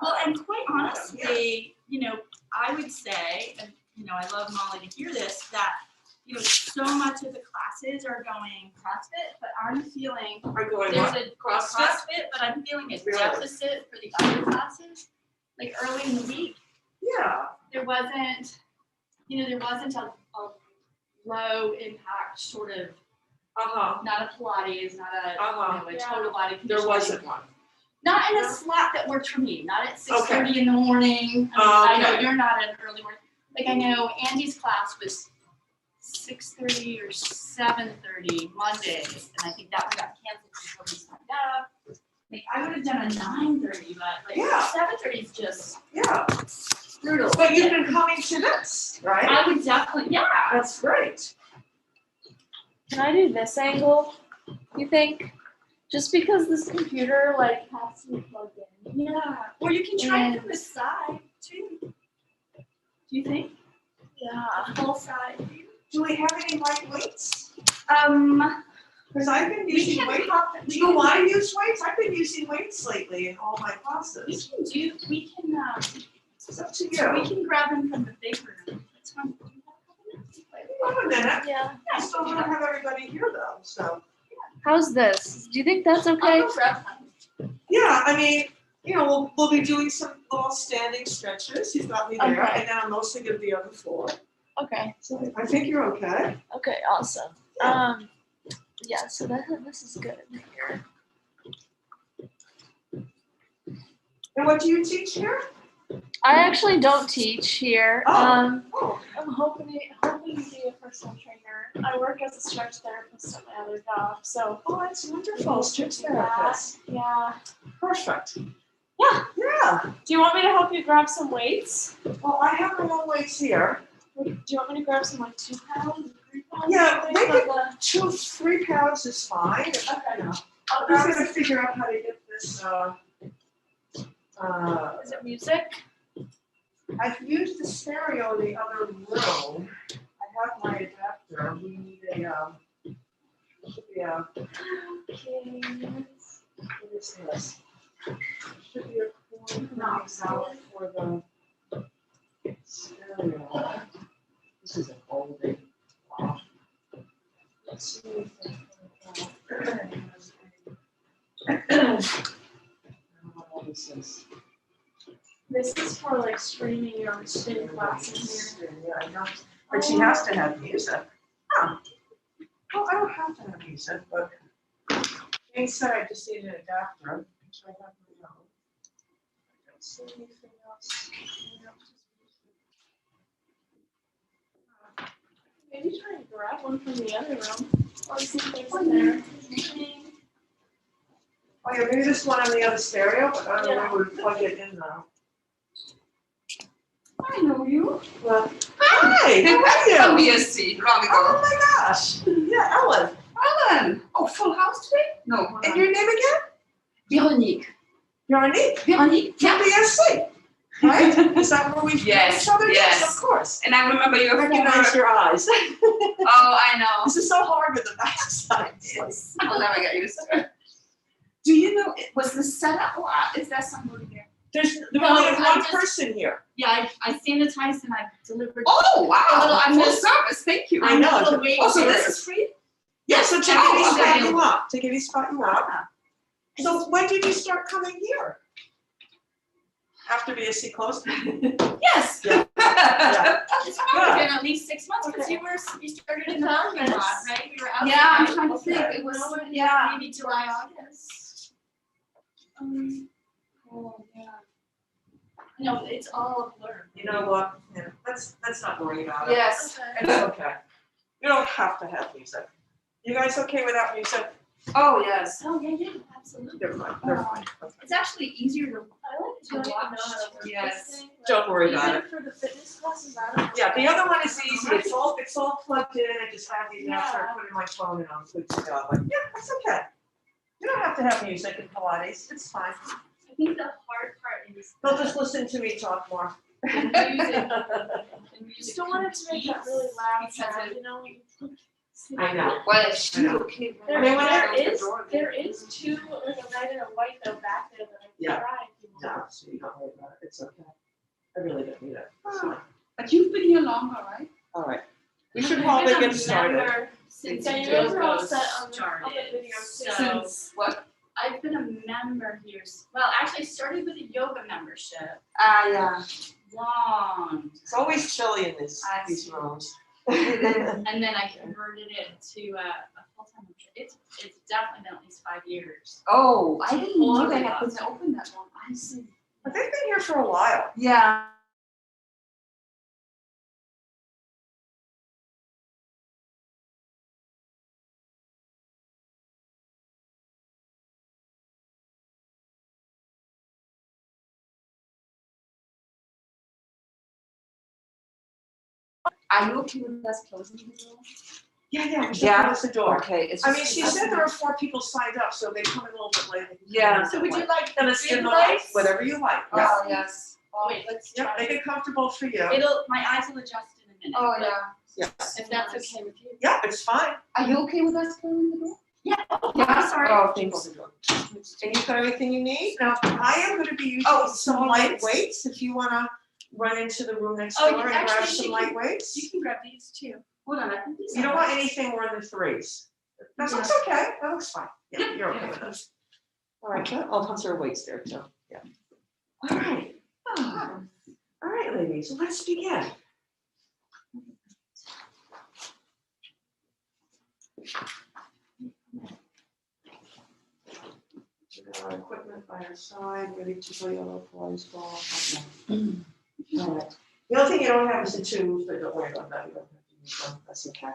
Well, and quite honestly, I would say, and I love Molly to hear this, that so much of the classes are going CrossFit, but I'm feeling there's a CrossFit, but I'm feeling a deficit for the other classes. Like early in the week, there wasn't a low impact sort of, not a Pilates, not a total body conditioning. There wasn't one. Not in a slot that worked for me. Not at 6:30 in the morning. I know you're not an early morning. Like I know Andy's class was 6:30 or 7:30 Mondays, and I think that one got canceled before we signed up. Like I would have done a 9:30, but 7:30 is just brutal. But you've been coming to this, right? I would definitely, That's great. Can I do this angle? You think? Just because this computer has to be plugged in. Yeah. Or you can try it from the side too. Do you think? Yeah. Full side. Do we have any light weights? Because I've been using weights. Do you want to use weights? I've been using weights lately in all my classes. We can It's up to you. we can grab them from the big room. That's fine. Wait a minute. Yeah. I still don't have everybody here though, so. How's this? Do you think that's okay? I'll go grab them. Yeah, I mean, we'll be doing some little standing stretches. He's got me there, Okay. and then I'm mostly going to be on the floor. Okay. So I think you're okay. Okay. Awesome. Yeah. So this is good here. And what do you teach here? I actually don't teach here. Oh. I'm hoping to be a personal trainer. I work as a stretch therapist at my other job, so. Oh, that's wonderful. Stretch therapist. Yeah. Perfect. Yeah. Yeah. Do you want me to help you grab some weights? Well, I have my own weights here. Do you want me to grab some 2 pounds, 3 pounds? Yeah, Something make like it that? 2-3 pounds is fine. Okay. I'm just going to figure out how to get this. Is it music? I've used the stereo in the other room. I have my adapter. We need should be Okay. what is this? Should be a cord out for the stereo. This is an oldie. Wow. Let's see if I can what this is. This is for streaming your spin classes here. Yeah, I know. But she has to have music. Huh. Well, I don't have to have music, but Jane said I just need an adapter, which I have my own. I don't see anything else. Maybe try and grab one from the other room. Or see if there's in there. Oh yeah, maybe this one on the other stereo, but I don't know where to plug it in now. I know you. Well, hi, how are you? BSc, long ago. Oh my gosh. Yeah, Ellen. Ellen! Oh, full house today? No. And your name again? Véronique. Véronique? Véronique. From BSc. Right? Is that where we found Yes, each other? yes. Of course. And I remember your I recognize your eyes. Oh, I know. This is so hard with the backside. I'll never get used to it. Do you know, was the setup, or is there somebody there? There No, only I one just- person here. Yeah, I sanitized and I delivered. Oh, wow. I'm Full just- service, thank you. I know. Oh, so this is free? Yeah, so take Oh, any spot okay. you want. Take any spot you want. Ah. So when did you start coming here? After BSc closed? Yes. Yeah. Yeah. It's probably been at least 6 months because you started in the parking lot, right? We were out. Yeah, I'm there. trying to Okay. think. It was, Yeah, maybe July, August. Oh, yeah. No, it's all a blur. You know what? Yeah, let's not worry about it. yes. It's okay. You don't have to have music. You guys okay without music? Oh, yes. Oh, yeah, absolutely. They're fine. They're fine. Okay. It's actually easier to I like to To know watch. how to work Yes. this thing. Don't worry about Even for the fitness classes, I don't. Yeah, the other one is easy. It's all plugged in. I just have the adapter, Yeah. put it in my phone, and I'm good to go. But yeah, that's okay. You don't have to have music in Pilates. It's fine. I think the hard part is They'll just listen to me talk more. the music. The You music still want it to make that really loud because sound, it- you know? I know. Well, if she I know. okay. I mean, when There is two, like a red and a white though back there that I Yeah. can try if you want. No, so you don't worry about it, it's okay. I really don't need it. It's fine. But you've been here longer, right? All right. We should probably get started. Since So you guys are all yoga set on the started. video too. So Since what? I've been a member here. Well, actually, I started with a yoga membership Yeah. long, It's always chilly in I these see. rooms. and then I converted it to a full-time membership. It's definitely been at least 5 years. Oh, I didn't know they Love. had been open that long. I see. But they've been here for a while. Yeah. Are you okay with us closing the door? Yeah, we should Yeah. close the door. Okay, it's I just. mean, she said there were 4 people signed up, so they come in a little bit late. Yeah. So would you like Then it's dim dim the lights, lights? whatever you like. Yeah. Oh, yes. Wait, let's Yep, try. make it comfortable for you. My eyes will adjust in a minute. Oh, but yeah. Yes. If that's okay with you. Yeah, it's fine. Are you okay with us closing the door? Yeah. Oh, Yeah. I'm sorry. Oh, Close thanks. the door. And you've got everything you need? Now, I am gonna be using Oh, some light weights if you wanna run into the room next Oh, door and grab actually, some she light can- weights. You can grab these too. Hold on, I think these You are don't want lights. anything more than 3s. That's okay, that looks fine. Yeah, you're okay with us. All right, I'll put our weights there too, yeah. All right. All right, ladies, let's begin. We got our equipment by our side, ready to go yellow Pilates ball. All right. The only thing you don't have is the tubes, but don't worry about that, you don't have to use them, that's okay.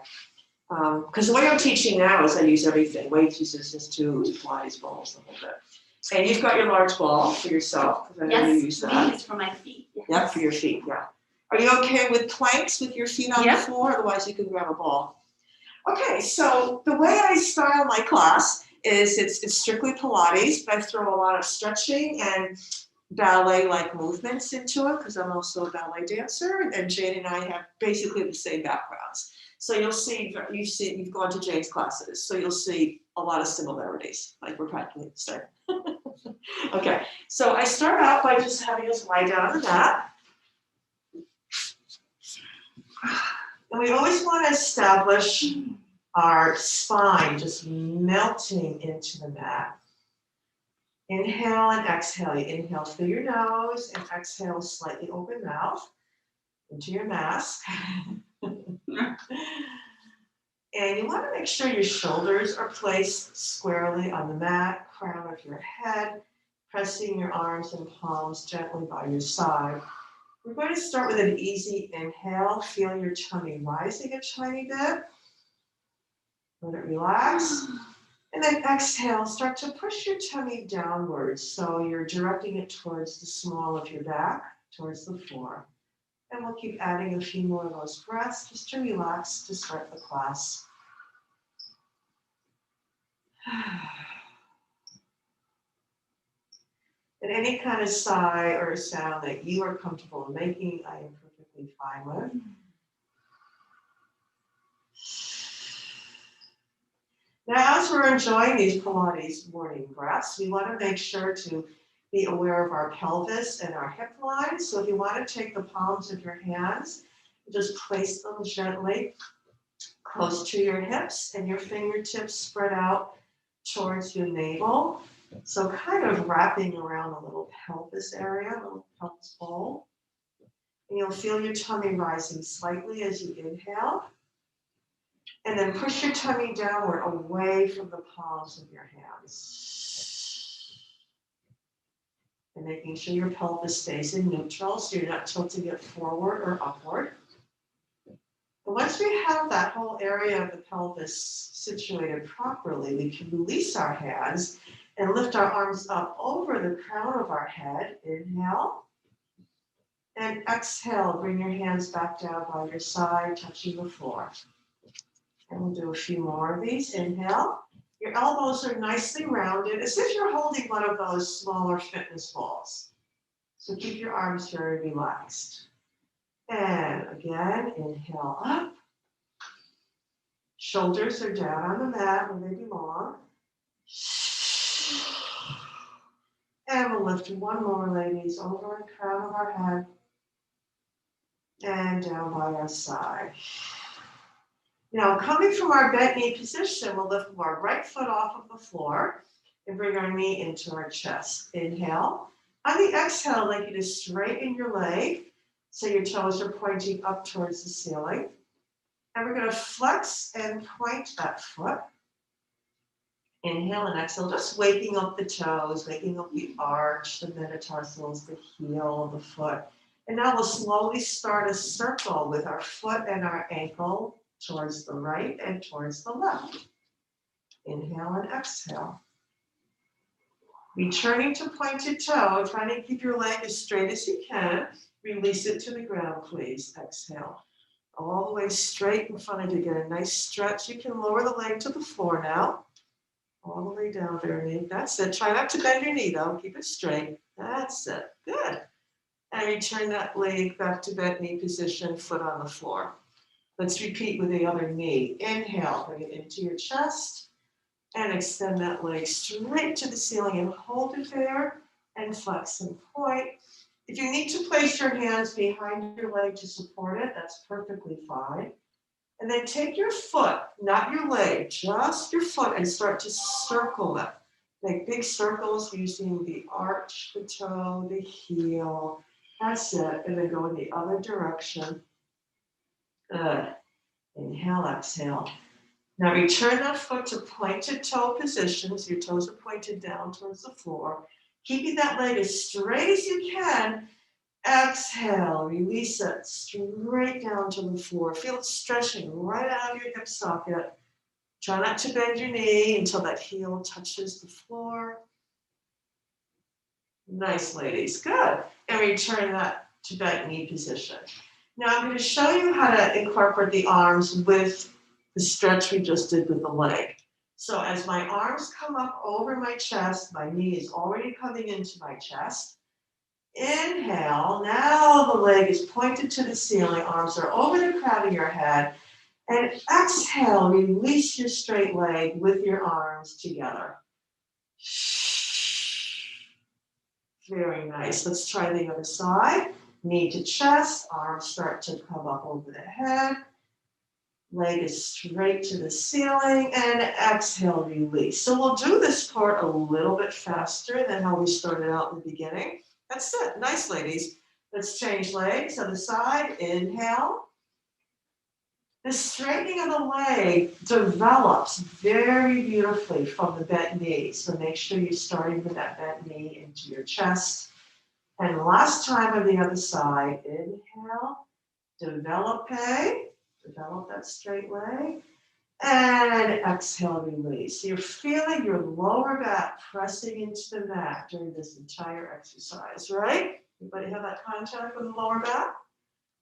Because the way I'm teaching now is I use everything, weights uses just tubes, Pilates balls, the whole bit. And you've got your large ball for yourself, because I know you use Yes, that. it's for my feet. Yes. Yeah, for your feet, yeah. Are you okay with planks with your feet on the Yeah. floor? Otherwise you can grab a ball. Okay, so the way I style my class is it's strictly Pilates, but I throw a lot of stretching and ballet-like movements into it because I'm also a ballet dancer, and Jane and I have basically the same backgrounds. So you've gone to Jane's classes, so you'll see a lot of similarities, like we're practically the same. Okay, so I start out by just having us lie down on the mat. And we always want to establish our spine just melting into the mat. Inhale and exhale. You inhale through your nose and exhale slightly open mouth into your mask. And you want to make sure your shoulders are placed squarely on the mat, crown of your head, pressing your arms and palms gently by your side. We're going to start with an easy inhale. Feel your tummy rising a tiny bit. Let it relax. And then exhale, start to push your tummy downwards. So you're directing it towards the small of your back, towards the floor. And we'll keep adding a few more of those breaths just to relax to start the class. And any kind of sigh or sound that you are comfortable making, I am perfectly fine with. Now, as we're enjoying these Pilates morning breaths, we want to make sure to be aware of our pelvis and our hip lines. So if you want to take the palms of your hands, just place them gently close to your hips and your fingertips spread out towards your navel. So kind of wrapping around a little pelvis area, a little pelvis bowl. And you'll feel your tummy rising slightly as you inhale. And then push your tummy downward away from the palms of your hands. And making sure your pelvis stays in neutral so you're not tilting it forward or upward. And once we have that whole area of the pelvis situated properly, we can release our hands and lift our arms up over the crown of our head. Inhale. And exhale, bring your hands back down by your side, touching the floor. And we'll do a few more of these. Inhale. Your elbows are nicely rounded, as if you're holding one of those smaller fitness balls. So keep your arms very relaxed. And again, inhale up. Shoulders are down on the mat where they belong. And we'll lift one more, ladies, over the crown of our head and down by our side. Now, coming from our bent knee position, we'll lift our right foot off of the floor and bring our knee into our chest. Inhale. On the exhale, I'd like you to straighten your leg so your toes are pointing up towards the ceiling. And we're going to flex and point that foot. Inhale and exhale, just waking up the toes, waking up the arch, the metatarsals, the heel of the foot. And now we'll slowly start a circle with our foot and our ankle towards the right and towards the left. Inhale and exhale. Returning to pointed toe, trying to keep your leg as straight as you can. Release it to the ground, please. Exhale. All the way straight in front of you. Get a nice stretch. You can lower the leg to the floor now. All the way down there, knee. That's it. Try not to bend your knee, though. Keep it straight. That's it. Good. And return that leg back to bent knee position, foot on the floor. Let's repeat with the other knee. Inhale, bring it into your chest. And extend that leg straight to the ceiling and hold it there. And flex and point. If you need to place your hands behind your leg to support it, that's perfectly fine. And then take your foot, not your leg, just your foot, and start to circle it. Make big circles using the arch, the toe, the heel. That's it. And then go in the other direction. Good. Inhale, exhale. Now return that foot to pointed toe position. So your toes are pointed down towards the floor. Keeping that leg as straight as you can. Exhale, release it straight down to the floor. Feel it stretching right out of your hip socket. Try not to bend your knee until that heel touches the floor. Nice, ladies. Good. And return that to bent knee position. Now I'm going to show you how to incorporate the arms with the stretch we just did with the leg. So as my arms come up over my chest, my knee is already coming into my chest. Inhale, now the leg is pointed to the ceiling, arms are over the crown of your head. And exhale, release your straight leg with your arms together. Very nice. Let's try the other side. Knee to chest, arms start to come up over the head. Leg is straight to the ceiling, and exhale, release. So we'll do this part a little bit faster than how we started out in the beginning. That's it. Nice, ladies. Let's change legs. Other side. Inhale. The straightening of the leg develops very beautifully from the bent knee. So make sure you're starting with that bent knee into your chest. And last time on the other side. Inhale. Develop that straight leg. And exhale, release. So you're feeling your lower back pressing into the mat during this entire exercise, right? Everybody have that contact with the lower back?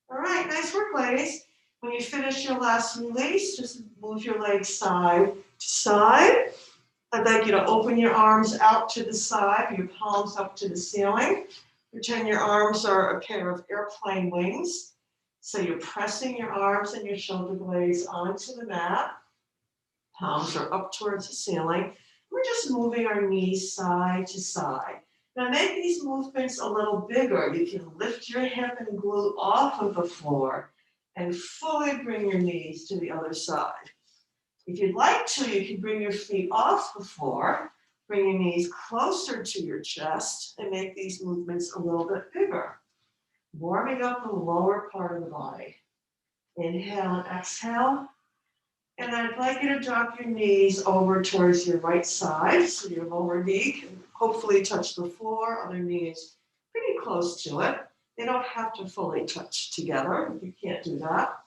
All right, nice work, ladies. When you finish your last release, just move your legs side to side. I'd like you to open your arms out to the side, your palms up to the ceiling. Pretend your arms are a pair of airplane wings. So you're pressing your arms and your shoulder blades onto the mat. Palms are up towards the ceiling. We're just moving our knees side to side. Now make these movements a little bigger. You can lift your hip and glute off of the floor and fully bring your knees to the other side. If you'd like to, you can bring your feet off the floor, bring your knees closer to your chest, and make these movements a little bit bigger. Warming up the lower part of the body. Inhale and exhale. And I'd like you to drop your knees over towards your right side, so your lower knee can hopefully touch the floor, other knee is pretty close to it. They don't have to fully touch together, you can't do that.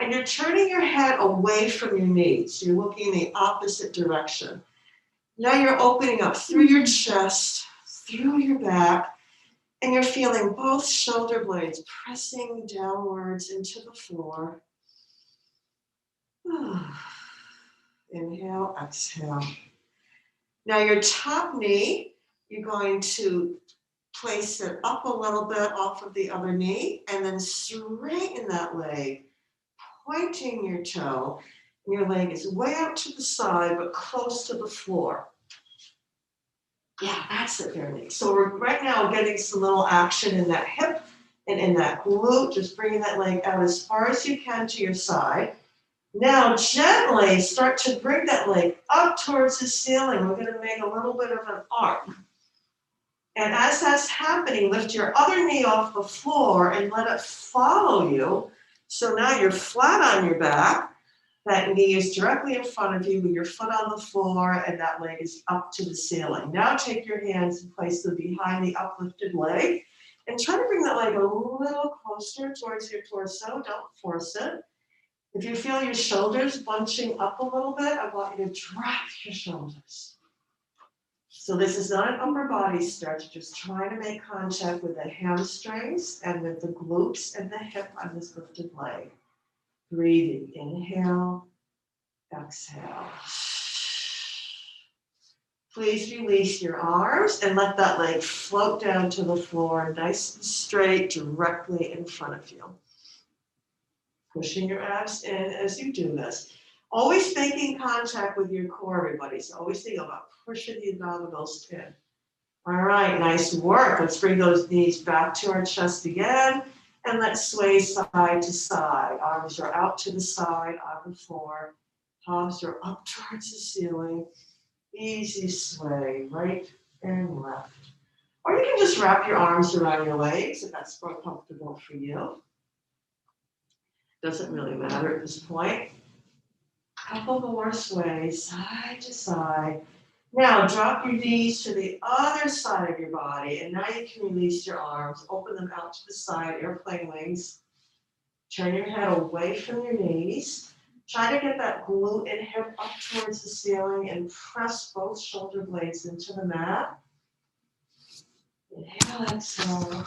And you're turning your head away from your knees, so you're looking in the opposite direction. Now you're opening up through your chest, through your back, and you're feeling both shoulder blades pressing downwards into the floor. Inhale, exhale. Now your top knee, you're going to place it up a little bit off of the other knee and then straighten that leg, pointing your toe Your leg is way out to the side, but close to the floor. Yeah, that's it, Veronique. So we're right now getting some little action in that hip and in that glute, just bringing that leg out as far as you can to your side. Now gently start to bring that leg up towards the ceiling. We're going to make a little bit of an arc. And as that's happening, lift your other knee off the floor and let it follow you. So now you're flat on your back. That knee is directly in front of you with your foot on the floor and that leg is up to the ceiling. Now take your hands and place them behind the uplifted leg and try to bring that leg a little closer towards your torso. Don't force it. If you feel your shoulders bunching up a little bit, I want you to drop your shoulders. So this is not an upper body stretch, just trying to make contact with the hamstrings and with the glutes and the hip on this lifted leg. Breathing, inhale, exhale. Please release your arms and let that leg float down to the floor, nice and straight, directly in front of you. Pushing your abs in as you do this. Always making contact with your core, everybody. So always think about pushing the abdominals in. All right, nice work. Let's bring those knees back to our chest again. And let's sway side to side. Arms are out to the side on the floor. Palms are up towards the ceiling. Easy sway, right and left. Or you can just wrap your arms around your legs if that's more comfortable for you. Doesn't really matter at this point. Couple more sways, side to side. Now drop your knees to the other side of your body, and now you can release your arms, open them out to the side, airplane wings. Turn your head away from your knees. Try to get that glute and hip up towards the ceiling and press both shoulder blades into the mat. Inhale, exhale.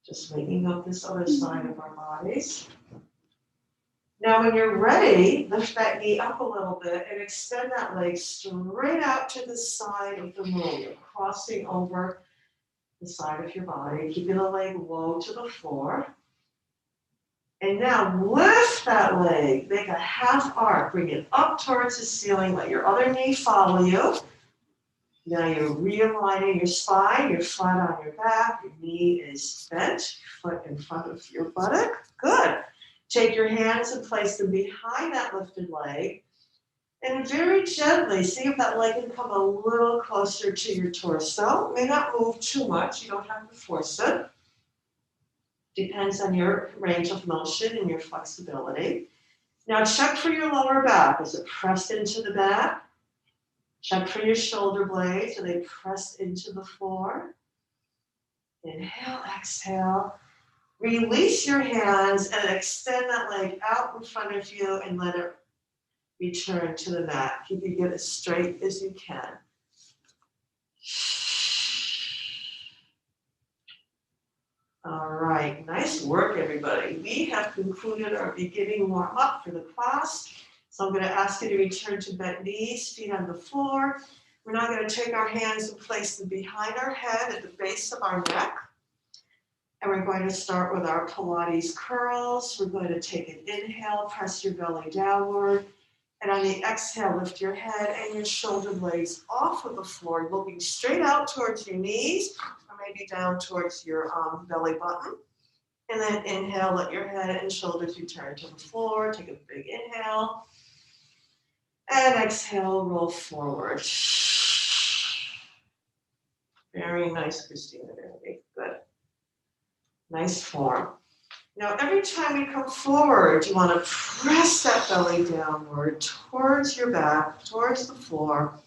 Just waking up this other side of our bodies. Now when you're ready, lift that knee up a little bit and extend that leg straight out to the side of the room. You're crossing over the side of your body, keeping the leg low to the floor. And now lift that leg, make a half arc, bring it up towards the ceiling, let your other knee follow you. Now you're realigning your spine, you're flat on your back, your knee is bent, foot in front of your buttock. Good. Take your hands and place them behind that lifted leg. And very gently, see if that leg can come a little closer to your torso. It may not move too much, you don't have to force it. Depends on your range of motion and your flexibility. Now check for your lower back. Is it pressed into the mat? Check for your shoulder blades. Are they pressed into the floor? Inhale, exhale. Release your hands and extend that leg out in front of you and let it return to the mat. Keeping it as straight as you can. All right, nice work, everybody. We have concluded our beginning warm-up for the class. So I'm going to ask you to return to bent knees, feet on the floor. We're now going to take our hands and place them behind our head at the base of our neck. And we're going to start with our Pilates curls. We're going to take an inhale, press your belly downward. And on the exhale, lift your head and your shoulder blades off of the floor, looking straight out towards your knees, or maybe down towards your belly button. And then inhale, let your head and shoulders return to the floor. Take a big inhale. And exhale, roll forward. Very nice, Christina. Very good. Nice form. Now, every time you come forward, you want to press that belly downward towards your back, towards the floor.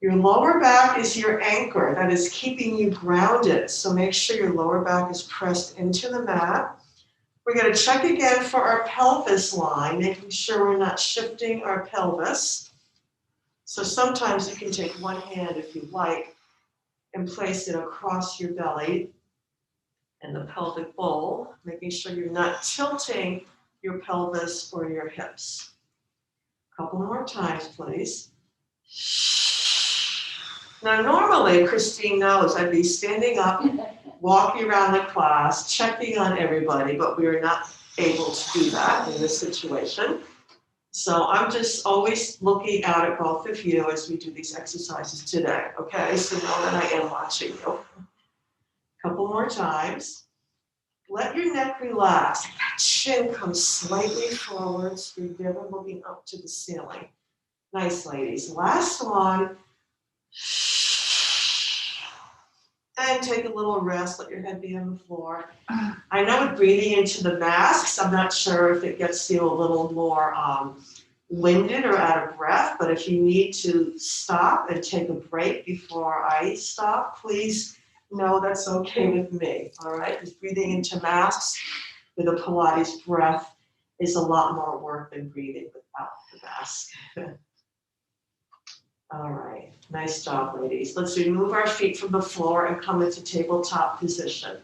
Your lower back is your anchor that is keeping you grounded. So make sure your lower back is pressed into the mat. We're going to check again for our pelvis line, making sure we're not shifting our pelvis. So sometimes you can take one hand, if you like, and place it across your belly and the pelvic bowl, making sure you're not tilting your pelvis or your hips. A couple more times, please. Now, normally, Christine knows I'd be standing up walking around the class, checking on everybody, but we were not able to do that in this situation. So I'm just always looking out at both of you as we do these exercises today, okay? So know that I am watching you. Couple more times. Let your neck relax. That chin comes slightly forward, so you're never looking up to the ceiling. Nice, ladies. Last one. And take a little rest, let your head be on the floor. I know with breathing into the masks, I'm not sure if it gets you a little more winded or out of breath, but if you need to stop and take a break before I stop, please know that's okay with me, all right? Because breathing into masks with a Pilates breath is a lot more work than breathing without the mask. All right, nice job, ladies. Let's remove our feet from the floor and come into tabletop position.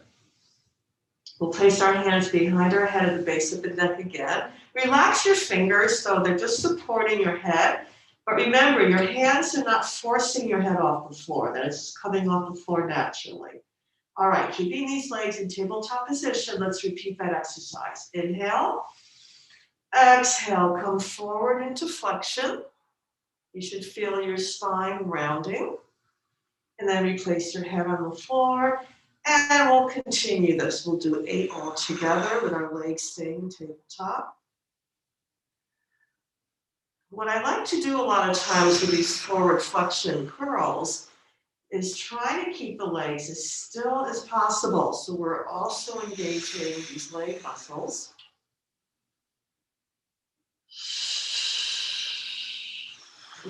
We'll place our hands behind our head at the base of the neck again. Relax your fingers so they're just supporting your head. But remember, your hands are not forcing your head off the floor. That is coming off the floor naturally. All right, keeping these legs in tabletop position, let's repeat that exercise. Inhale, exhale, come forward into flexion. You should feel your spine rounding. And then replace your head on the floor. And we'll continue this. We'll do 8 all together with our legs staying tabletop. What I like to do a lot of times with these forward flexion curls is try to keep the legs as still as possible. So we're also engaging these leg muscles.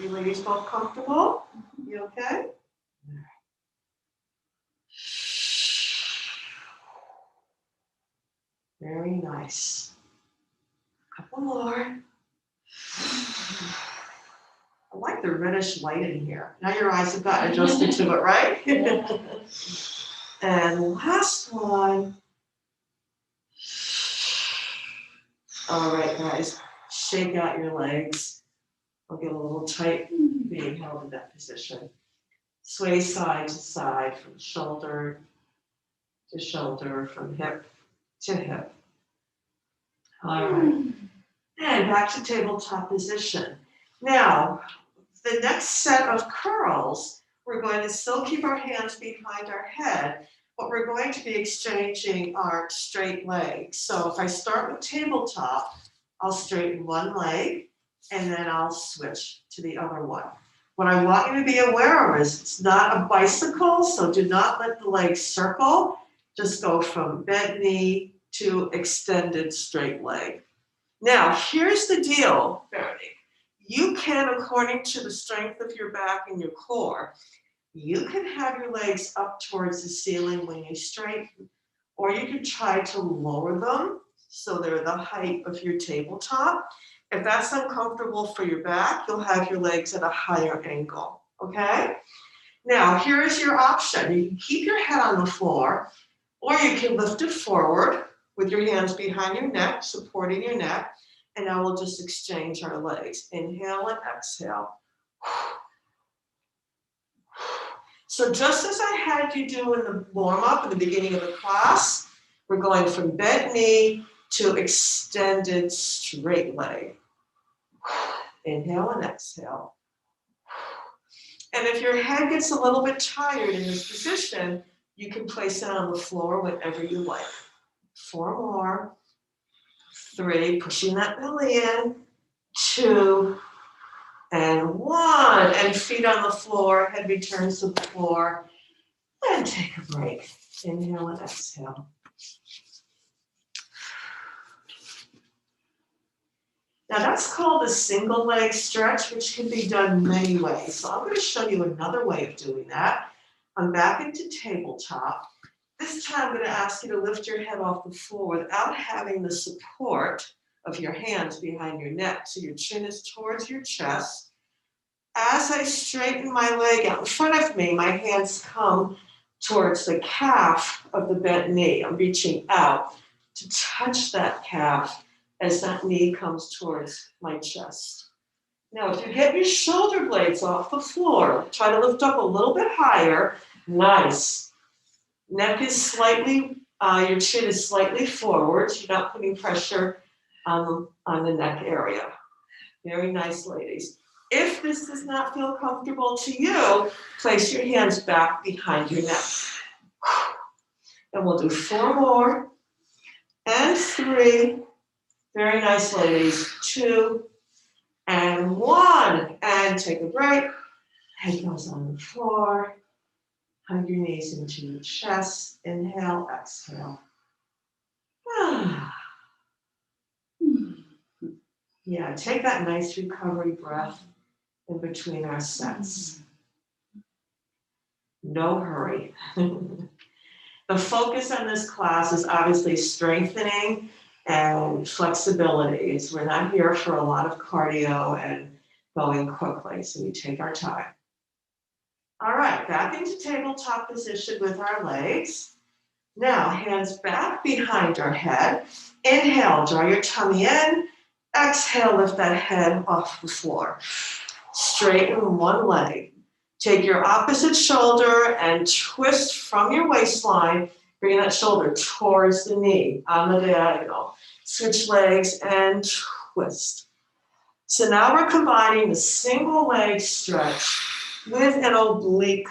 You ladies both comfortable? You okay? Very nice. Couple more. I like the reddish light in here. Now your eyes have gotten adjusted to it, right? And last one. All right, guys, shake out your legs. I'll get a little tight being held in that position. Sway side to side, from shoulder to shoulder, from hip to hip. All right, and back to tabletop position. Now, the next set of curls, we're going to still keep our hands behind our head, but we're going to be exchanging our straight legs. So if I start with tabletop, I'll straighten one leg, and then I'll switch to the other one. What I want you to be aware of is it's not a bicycle, so do not let the legs circle. Just go from bent knee to extended straight leg. Now, here's the deal, Veronique. You can, according to the strength of your back and your core, you can have your legs up towards the ceiling when you straighten, or you can try to lower them so they're the height of your tabletop. If that's uncomfortable for your back, you'll have your legs at a higher angle, okay? Now, here's your option. You can keep your head on the floor, or you can lift it forward with your hands behind your neck, supporting your neck, and now we'll just exchange our legs. Inhale and exhale. So just as I had you do in the warm-up at the beginning of the class, we're going from bent knee to extended straight leg. Inhale and exhale. And if your head gets a little bit tired in this position, you can place it on the floor whenever you like. 4 more. 3, pushing that belly in. 2, and 1. And feet on the floor, head returns to the floor. And take a break. Inhale and exhale. Now that's called a single leg stretch, which can be done many ways. So I'm going to show you another way of doing that. I'm back into tabletop. This time I'm going to ask you to lift your head off the floor without having the support of your hands behind your neck. So your chin is towards your chest. As I straighten my leg out in front of me, my hands come towards the calf of the bent knee. I'm reaching out to touch that calf as that knee comes towards my chest. Now, if you get your shoulder blades off the floor, try to lift up a little bit higher. Nice. Neck is slightly, your chin is slightly forward. You're not putting pressure on the neck area. Very nice, ladies. If this does not feel comfortable to you, place your hands back behind your neck. And we'll do 4 more. And 3. Very nice, ladies. 2 and 1. And take a break. Head goes on the floor. Hug your knees into your chest. Inhale, exhale. Yeah, take that nice recovery breath in between our sets. No hurry. The focus on this class is obviously strengthening and flexibility. We're not here for a lot of cardio and going quickly, so we take our time. All right, back into tabletop position with our legs. Now, hands back behind our head. Inhale, draw your tummy in. Exhale, lift that head off the floor. Straighten one leg. Take your opposite shoulder and twist from your waistline, bringing that shoulder towards the knee on the diagonal. Switch legs and twist. So now we're combining the single leg stretch with an oblique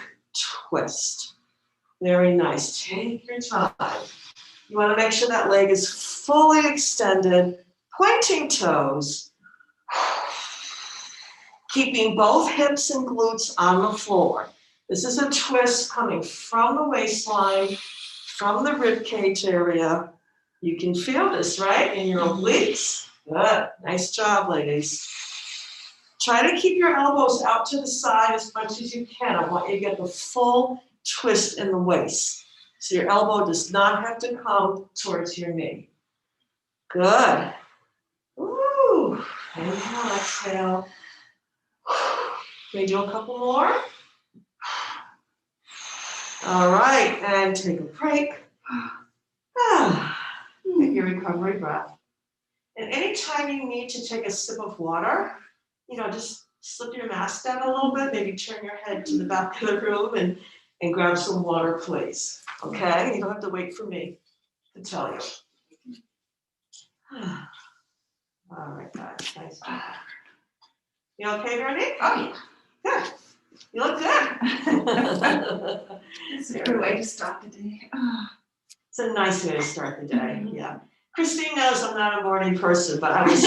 twist. Very nice. Take your time. You want to make sure that leg is fully extended, pointing toes. Keeping both hips and glutes on the floor. This is a twist coming from the waistline, from the rib cage area. You can feel this, right? In your obliques. Good. Nice job, ladies. Try to keep your elbows out to the side as much as you can. I want you to get the full twist in the waist. So your elbow does not have to come towards your knee. Good. Ooh. Inhale, exhale. Can we do a couple more? All right, and take a break. Take your recovery breath. And anytime you need to take a sip of water, just slip your mask down a little bit, maybe turn your head to the back of the room and grab some water, please. Okay? You don't have to wait for me to tell you. All right, guys, nice job. You okay, Bernie? Oh, yeah. Good. You look good. It's a good way to start the day. It's a nice way to start the day, yeah. Christine knows I'm not a morning person, but I was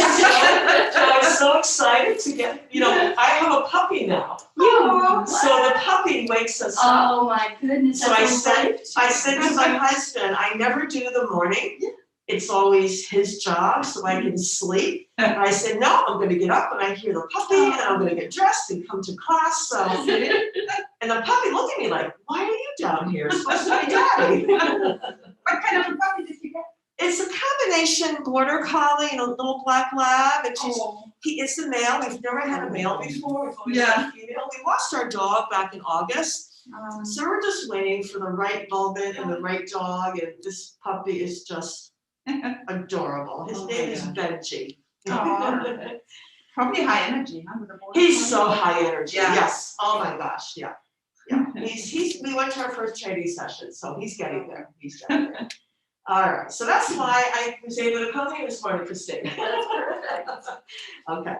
so excited to get, I have a puppy now. So the puppy wakes us up. Oh my goodness. So I said to my husband, I never do the morning. It's always his job so I can sleep. And I said, no, I'm going to get up when I hear the puppy and I'm going to get dressed and come to class. So, and the puppy looked at me like, why are you down here? It's supposed to be daddy. What kind of a puppy did you get? It's a combination border collie and a little black lab. And it's a male. We've never had a male before. We've always had a female. We lost our dog back in August. So we're just waiting for the right moment and the right dog. And this puppy is just adorable. His name is Benji. Probably high energy, huh? He's so high energy. Yeah. Yes. Oh my gosh. Yeah. Yeah. We went to our first training session, so he's getting there. All right. So that's why I was able to come here this morning, Christine. Okay.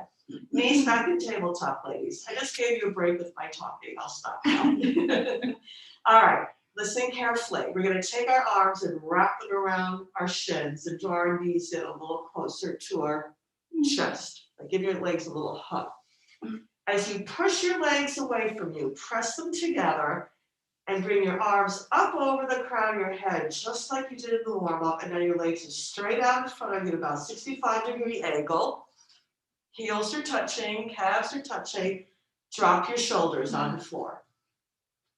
Knees back in tabletop, ladies. I just gave you a break with my talking. I'll stop now. All right. Listen carefully. We're going to take our arms and wrap them around our shins and draw our knees in a little closer to our chest. Give your legs a little hug. As you push your legs away from you, press them together and bring your arms up over the crown of your head, just like you did in the warm-up. And then your legs are straight out in front of you at about 65-degree angle. Heels are touching, calves are touching. Drop your shoulders on the floor.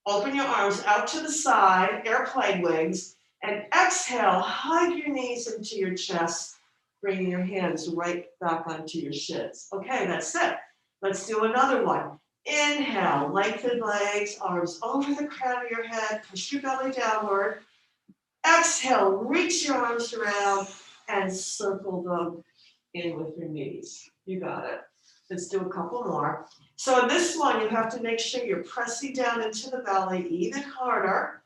Open your arms out to the side, airplane wings, and exhale, hug your knees into your chest, bringing your hands right back onto your shins. Okay, that's it. Let's do another one. Inhale, lengthen legs, arms over the crown of your head, push your belly downward. Exhale, reach your arms around and circle them in with your knees. You got it. Let's do a couple more. So in this one, you have to make sure you're pressing down into the belly even harder.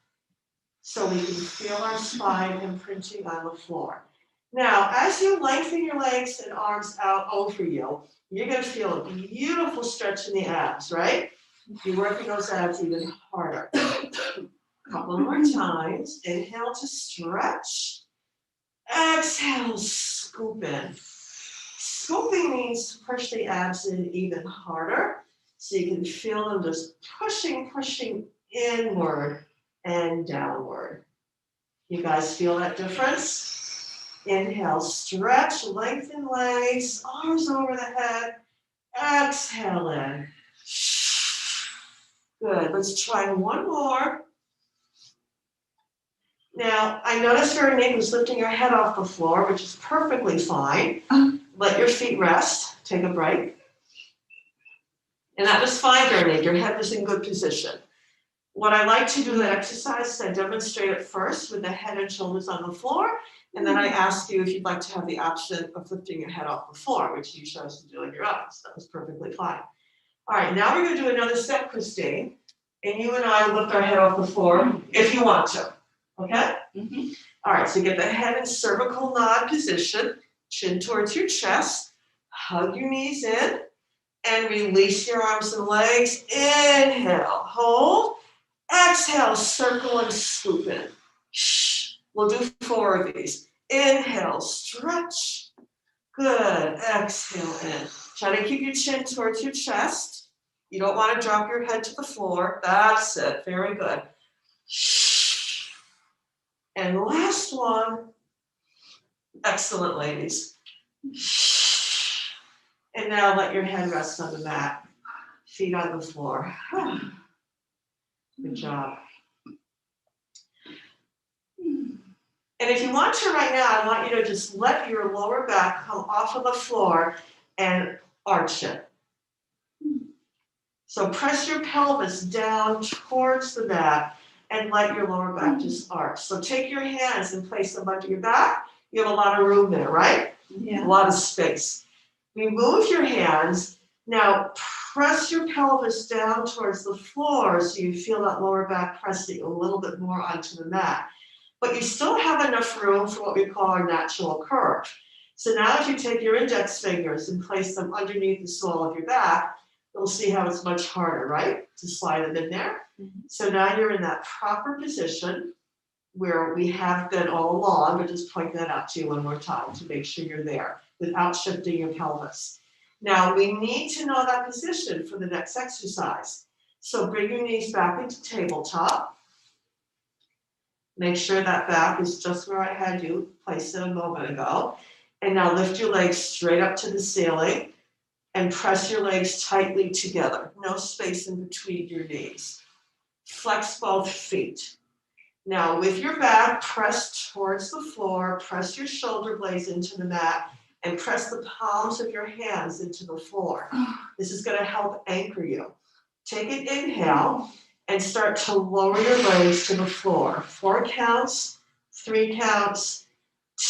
so we can feel our spine imprinting on the floor. Now, as you lengthen your legs and arms out over you, you're gonna feel a beautiful stretch in the abs, right? You're working those abs even harder. Couple more times. Inhale to stretch. Exhale, scoop in. Scooping means to push the abs in even harder, so you can feel them just pushing inward and downward. You guys feel that difference? Inhale, stretch, lengthen legs, arms over the head. Exhale in. Good, let's try one more. Now, I noticed Veronique was lifting her head off the floor, which is perfectly fine. Let your feet rest, take a break. And that was fine, Veronique, your head was in good position. What I like to do in that exercise is I demonstrate it first with the head and shoulders on the floor, and then I ask you if you'd like to have the option of lifting your head off the floor, which you chose to do on your own, so that was perfectly fine. All right, now we're gonna do another step, Christine, and you and I lift our head off the floor if you want to, okay? Mm-hmm. All right, so get the head in cervical nod position, chin towards your chest, hug your knees in, and release your arms and legs. Inhale, hold. Exhale, circle and scoop in. We'll do 4 of these. Inhale, stretch. Good, exhale in. Try to keep your chin towards your chest. You don't want to drop your head to the floor. That's it, very good. And last one. Excellent, ladies. And now let your head rest on the mat. Feet on the floor. Good job. And if you want to right now, I want you to just let your lower back come off of the floor and arch it. So press your pelvis down towards the mat and let your lower back just arch. So take your hands and place them under your back. You have a lot of room there, right? Yeah. A lot of space. Remove your hands. Now press your pelvis down towards the floor so you feel that lower back pressing a little bit more onto the mat. But you still have enough room for what we call our natural curve. So now if you take your index fingers and place them underneath the sole of your back, you'll see how it's much harder, right? To slide them in there. Mm-hmm. So now you're in that proper position where we have been all along, but just point that out to you one more time to make sure you're there without shifting your pelvis. Now we need to know that position for the next exercise. So bring your knees back into tabletop. Make sure that back is just where I had you place it a moment ago. And now lift your legs straight up to the ceiling and press your legs tightly together. No space in between your knees. Flex both feet. Now with your back pressed towards the floor, press your shoulder blades into the mat and press the palms of your hands into the floor. This is going to help anchor you. Take an inhale and start to lower your legs to the floor. 4 counts, 3 counts,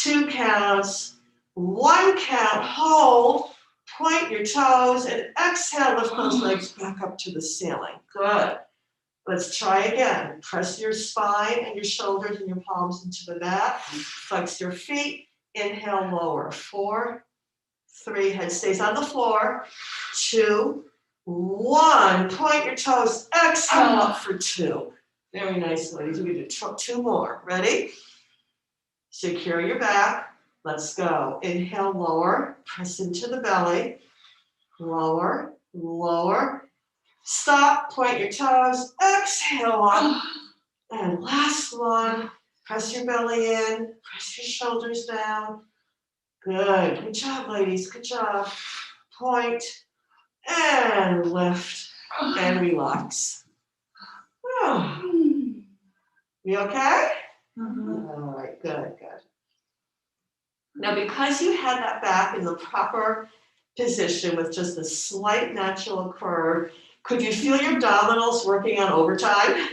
2 counts, 1 count, hold, point your toes, and exhale, lift those legs back up to the ceiling. Good. Let's try again. Press your spine and your shoulders and your palms into the mat. Flex your feet. Inhale, lower. 4, 3, head stays on the floor. 2, 1, point your toes, exhale up for 2. Very nice, ladies. We do 2 more. Ready? Secure your back. Let's go. Inhale, lower, press into the belly. Lower, lower. Stop, point your toes, exhale up. And last one, press your belly in, press your shoulders down. Good. Good job, ladies. Good job. Point. And lift and relax. Oh. You okay? All right, good, good. Now, because you had that back in the proper position with just a slight natural curve, could you feel your abdominals working on overtime?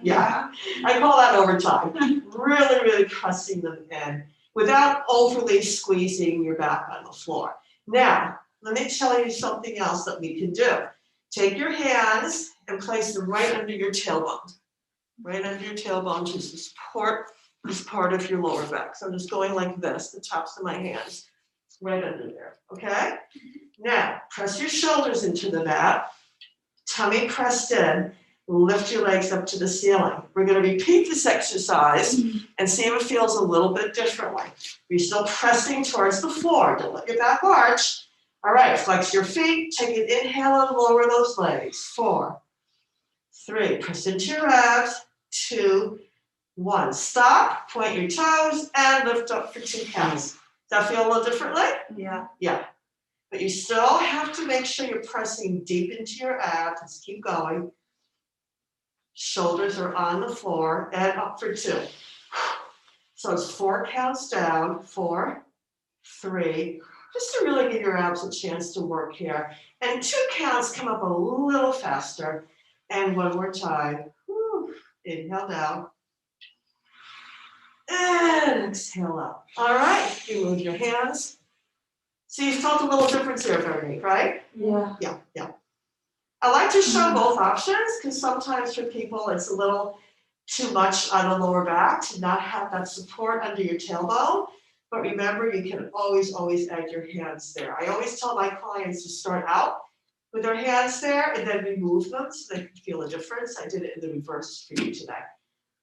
Yeah, I call that overtime. Really, really pressing them in without overly squeezing your back on the floor. Now, let me tell you something else that we can do. Take your hands and place them right under your tailbone. right under your tailbone to support this part of your lower back. So I'm just going like this, the tops of my hands, right under there, okay? Now, press your shoulders into the mat, tummy pressed in, lift your legs up to the ceiling. We're gonna repeat this exercise and see if it feels a little bit differently. You're still pressing towards the floor, don't let your back arch. All right, flex your feet, take an inhale and lower those legs. 4, 3, press into your abs, 2, 1. Stop, point your toes, and lift up for 2 counts. Does that feel a little differently? Yeah. Yeah. But you still have to make sure you're pressing deep into your abs. Let's keep going. Shoulders are on the floor and up for 2. So it's 4 counts down, 4, 3, just to really give your abs a chance to work here. And 2 counts, come up a little faster. And 1 more time. Whew. Inhale down. And exhale up. All right, you move your hands. So you felt a little difference here, Veronique, right? Yeah. Yeah. I like to show both options because sometimes for people it's a little too much on the lower back to not have that support under your tailbone. But remember, you can always add your hands there. I always tell my clients to start out with their hands there and then remove them so they can feel a difference. I did it in the reverse for you today.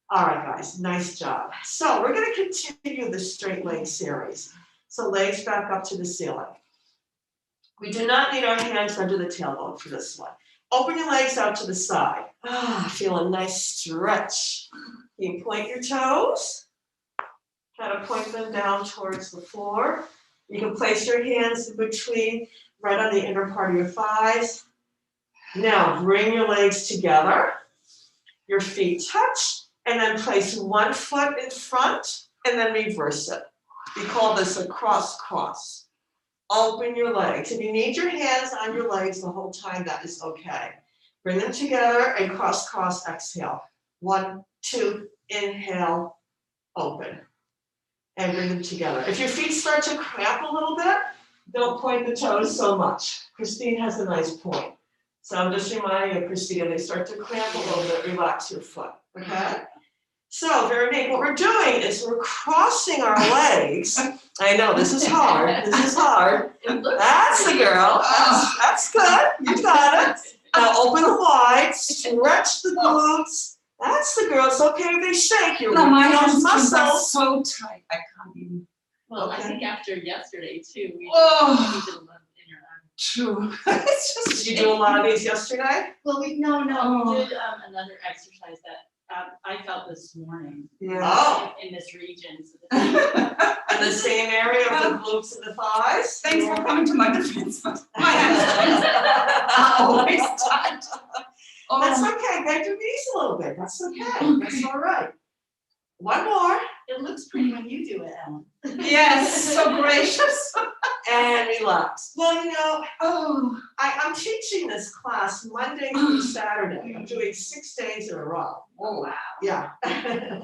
All right, guys, nice job. So we're going to continue the straight leg series. So legs back up to the ceiling. We do not need our hands under the tailbone for this one. Open your legs out to the side. Feel a nice stretch. You can point your toes. Kind of point them down towards the floor. You can place your hands in between, right on the inner part of your thighs. Now bring your legs together. Your feet touch, and then place 1 foot in front, and then reverse it. We call this a cross. Open your legs. If you need your hands on your legs the whole time, that is okay. Bring them together and cross, exhale. 1, 2, inhale, open. And bring them together. If your feet start to cramp a little bit, don't point the toes so much. Christine has a nice point. So I'm just reminding you, Christine, they start to cramp a little bit, relax your foot, okay? So, Veronique, what we're doing is we're crossing our legs. I know, this is hard. That's the girl. That's good. You got it. Now open wide, stretch the glutes. That's the girl. It's okay if they shake. You're No, my working those arms are muscles. so tight, I can't even. Well, I Okay. think after yesterday too, we Oh. did a lot in your arm. True. It's just. Did you do a lot of these yesterday? Well, we Oh. did another exercise that I felt this morning Oh, in this region. So in the same area of the glutes and the thighs? Thanks for coming to my defense, but my hands are always tight. That's okay. Bend your knees a little bit. That's okay. That's all right. 1 more. it looks pretty when you do it, Ellen. Yes, so gracious. And relax. Well, Oh. I'm teaching this class Monday through Saturday. I'm doing 6 days in a row. Oh, wow. Yeah.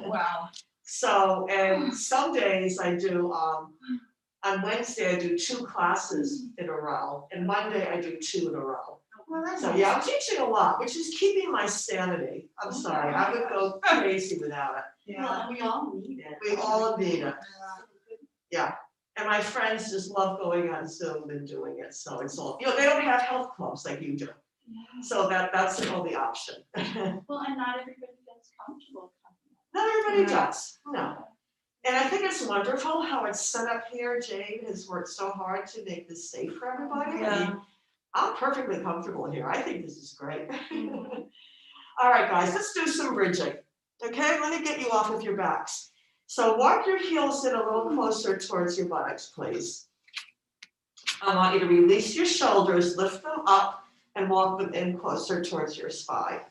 Wow. So, and some days I do, on Wednesday I do 2 classes in a row, and Monday I do 2 in a row. Well, that's So yeah, I'm teaching a lot, which is keeping my sanity. I'm sorry, I would go crazy without it. Well, and we all need it. We all need it. Yeah. And my friends just love going on Zoom and doing it. So it's all, they don't have health clubs like you do. So that's the only option. Well, and not everybody gets comfortable. Not everybody does, no. And I think it's wonderful how it's set up here. Jade has worked so hard to make this safe for everybody. I mean, I'm perfectly comfortable here. I think this is great. All right, guys, let's do some bridging. Okay, let me get you off of your backs. So walk your heels in a little closer towards your buttocks, please. I want you to release your shoulders, lift them up, and walk them in closer towards your spine.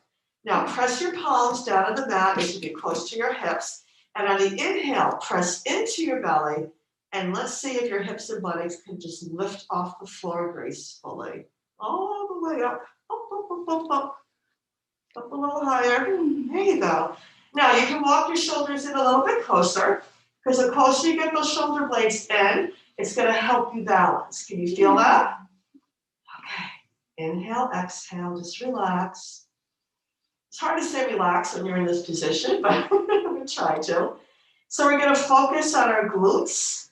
Now press your palms down on the mat. They should be close to your hips. And on the inhale, press into your belly. And let's see if your hips and buttocks can just lift off the floor gracefully. All the way up, up. Up a little higher. There you go. Now you can walk your shoulders in a little bit closer, because the closer you get those shoulder blades in, it's going to help you balance. Can you feel that? Okay. Inhale, exhale, just relax. It's hard to say relax when you're in this position, but we try to. So we're going to focus on our glutes,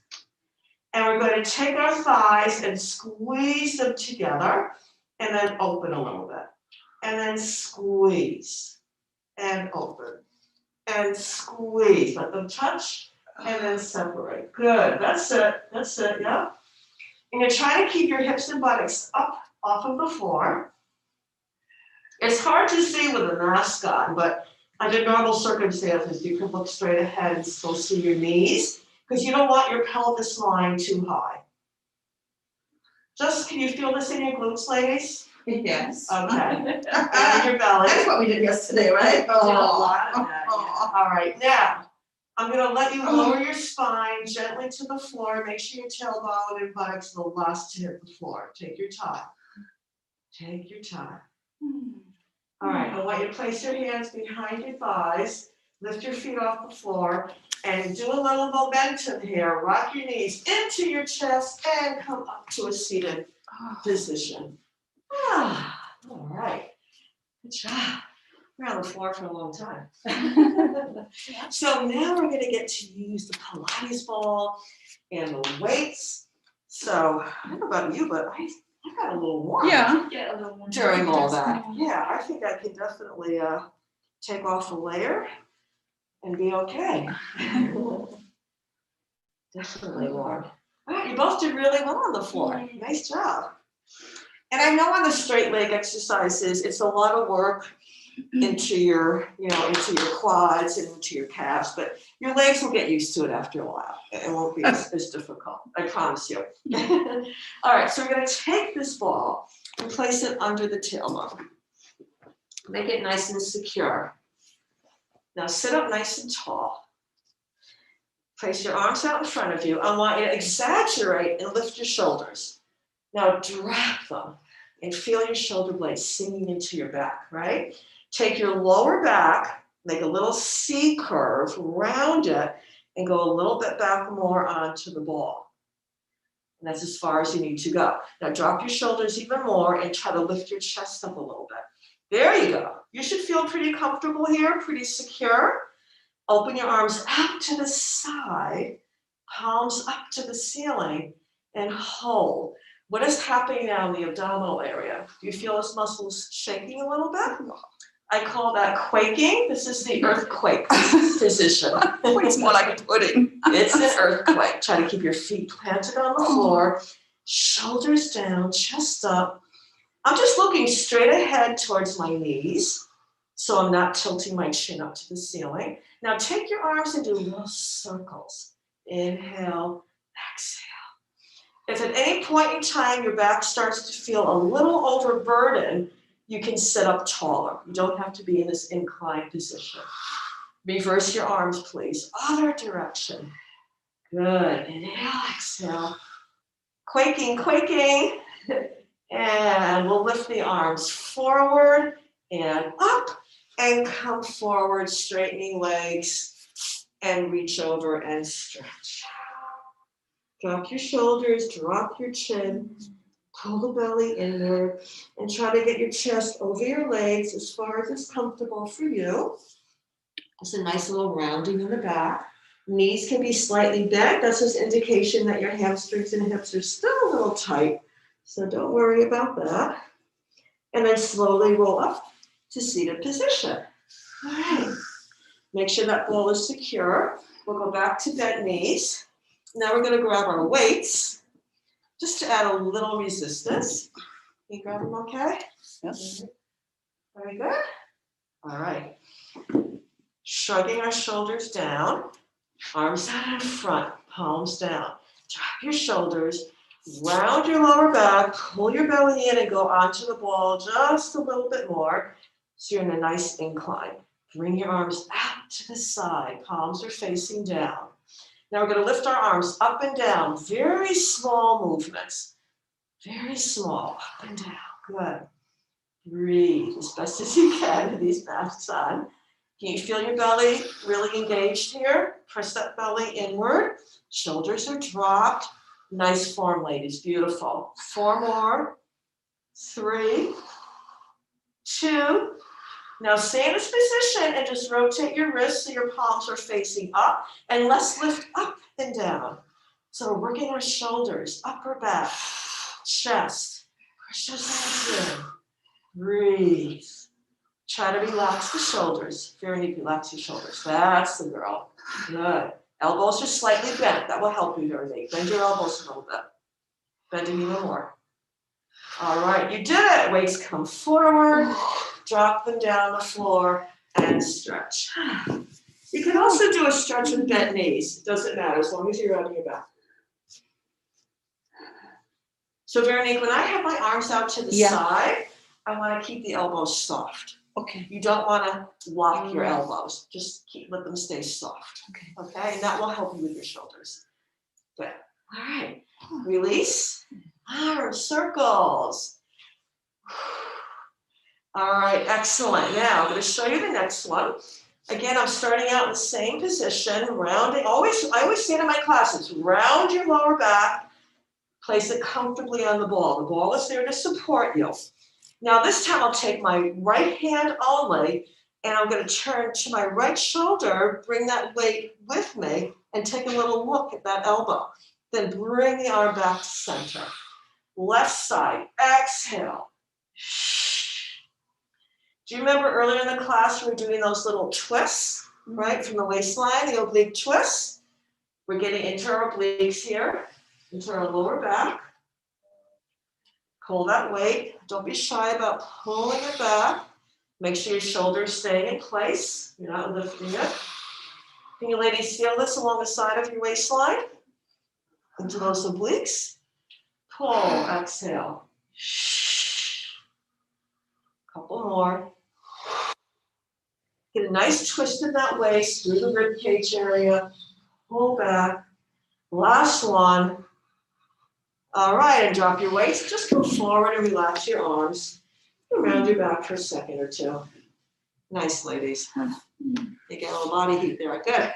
and we're going to take our thighs and squeeze them together, and then open a little bit. And then squeeze, and open, and squeeze. Let them touch, and then separate. Good, that's it, yeah. And you're trying to keep your hips and buttocks up off of the floor. It's hard to see with a mask on, but under normal circumstances, you can look straight ahead and still see your knees, because you don't want your pelvis line too high. Can you feel this in your glutes, ladies? Yes. Okay. And in your belly. That's what we did yesterday, right? A lot of that, yeah. All right, now, I'm gonna let you lower your spine gently to the floor. Make sure your tailbone and buttocks are the last to hit the floor. Take your time. Take your time. All right, I want you to place your hands behind your thighs, lift your feet off the floor, and do a little momentum here. Rock your knees into your chest and come up to a seated position. All right, good job. We're on the floor for a long time. So now we're gonna get to use the Pilates ball and the weights. So I don't know about you, but I got a little warm. Yeah. Get a little more. During all that. Yeah, I think I can definitely take off a layer and be okay. Definitely warm. All right, you both did really well on the floor. Nice job. And I know on the straight leg exercises, it's a lot of work into your, into your quads and into your calves, but your legs will get used to it after a while. It won't be as difficult, I promise you. All right, so we're gonna take this ball and place it under the tailbone. Make it nice and secure. Now sit up nice and tall. Place your arms out in front of you. I want you to exaggerate and lift your shoulders. Now drop them and feel your shoulder blades sinking into your back, right? Take your lower back, make a little C curve, round it, and go a little bit back more onto the ball. And that's as far as you need to go. Now drop your shoulders even more and try to lift your chest up a little bit. There you go. You should feel pretty comfortable here, pretty secure. Open your arms out to the side, palms up to the ceiling, and hold. What is happening now in the abdominal area? Do you feel those muscles shaking a little bit? I call that quaking. This is the earthquake position. It's what I can put in. It's an earthquake. Try to keep your feet planted on the floor, shoulders down, chest up. I'm just looking straight ahead towards my knees, so I'm not tilting my chin up to the ceiling. Now take your arms and do little circles. Inhale, exhale. If at any point in time your back starts to feel a little overburdened, you can sit up taller. You don't have to be in this inclined position. Reverse your arms, please. Other direction. Good. Inhale, exhale. Quaking, quaking. And we'll lift the arms forward and up and come forward, straightening legs and reach over and stretch. Drop your shoulders, drop your chin. Pull the belly inward and try to get your chest over your legs as far as it's comfortable for you. It's a nice little rounding in the back. Knees can be slightly bent. That's an indication that your hamstrings and hips are still a little tight. So don't worry about that. And then slowly roll up to seated position. All right. Make sure that ball is secure. We'll go back to bent knees. Now we're going to grab our weights, just to add a little resistance. Can you grab them okay? Yes. Very good. All right. Shrugging our shoulders down, arms out in front, palms down. Drop your shoulders, round your lower back, pull your belly in and go onto the ball just a little bit more. So you're in a nice incline. Bring your arms out to the side, palms are facing down. Now we're going to lift our arms up and down, very small movements. Very small, up and down, good. Breathe as best as you can with these masks on. Can you feel your belly really engaged here? Press that belly inward, shoulders are dropped. Nice form, ladies, beautiful. 4 more, 3, 2, Now stay in this position and just rotate your wrists so your palms are facing up, and let's lift up and down. So we're working our shoulders, upper back, chest. Push those hands in. Breathe. Try to relax the shoulders. Veronique, relax your shoulders. That's the girl. Good. Elbows are slightly bent. That will help you, Veronique. Bend your elbows a little bit. Bend them even more. All right, you did it. Weights come forward. Drop them down on the floor and stretch. You can also do a stretch with bent knees. It doesn't matter as long as you're on your back. So Veronique, when I have my arms out to the side, I want to keep the elbows soft. Okay. You don't want to lock your elbows. Just let them stay soft. Okay. Okay, and that will help you with your shoulders. Good. All right. Release. Arm circles. All right, excellent. Now I'm going to show you the next one. Again, I'm starting out in the same position, rounding. I always say to my classes, round your lower back, place it comfortably on the ball. The ball is there to support you. Now this time I'll take my right hand only, and I'm going to turn to my right shoulder, bring that weight with me, and take a little look at that elbow. Then bring the arm back to center. Left side, exhale. Do you remember earlier in the class we were doing those little twists, right, from the waistline, the oblique twists? We're getting into our obliques here, into our lower back. Pull that weight. Don't be shy about pulling it back. Make sure your shoulders stay in place. You're not lifting it. Can you ladies feel this along the side of your waistline? Into those obliques. Pull, exhale. Couple more. Get a nice twist in that waist through the rib cage area. Pull back. Last one. All right, and drop your weights. Just come forward and relax your arms. Around your back for a second or two. Nice, ladies. You get a little body heat there. Good.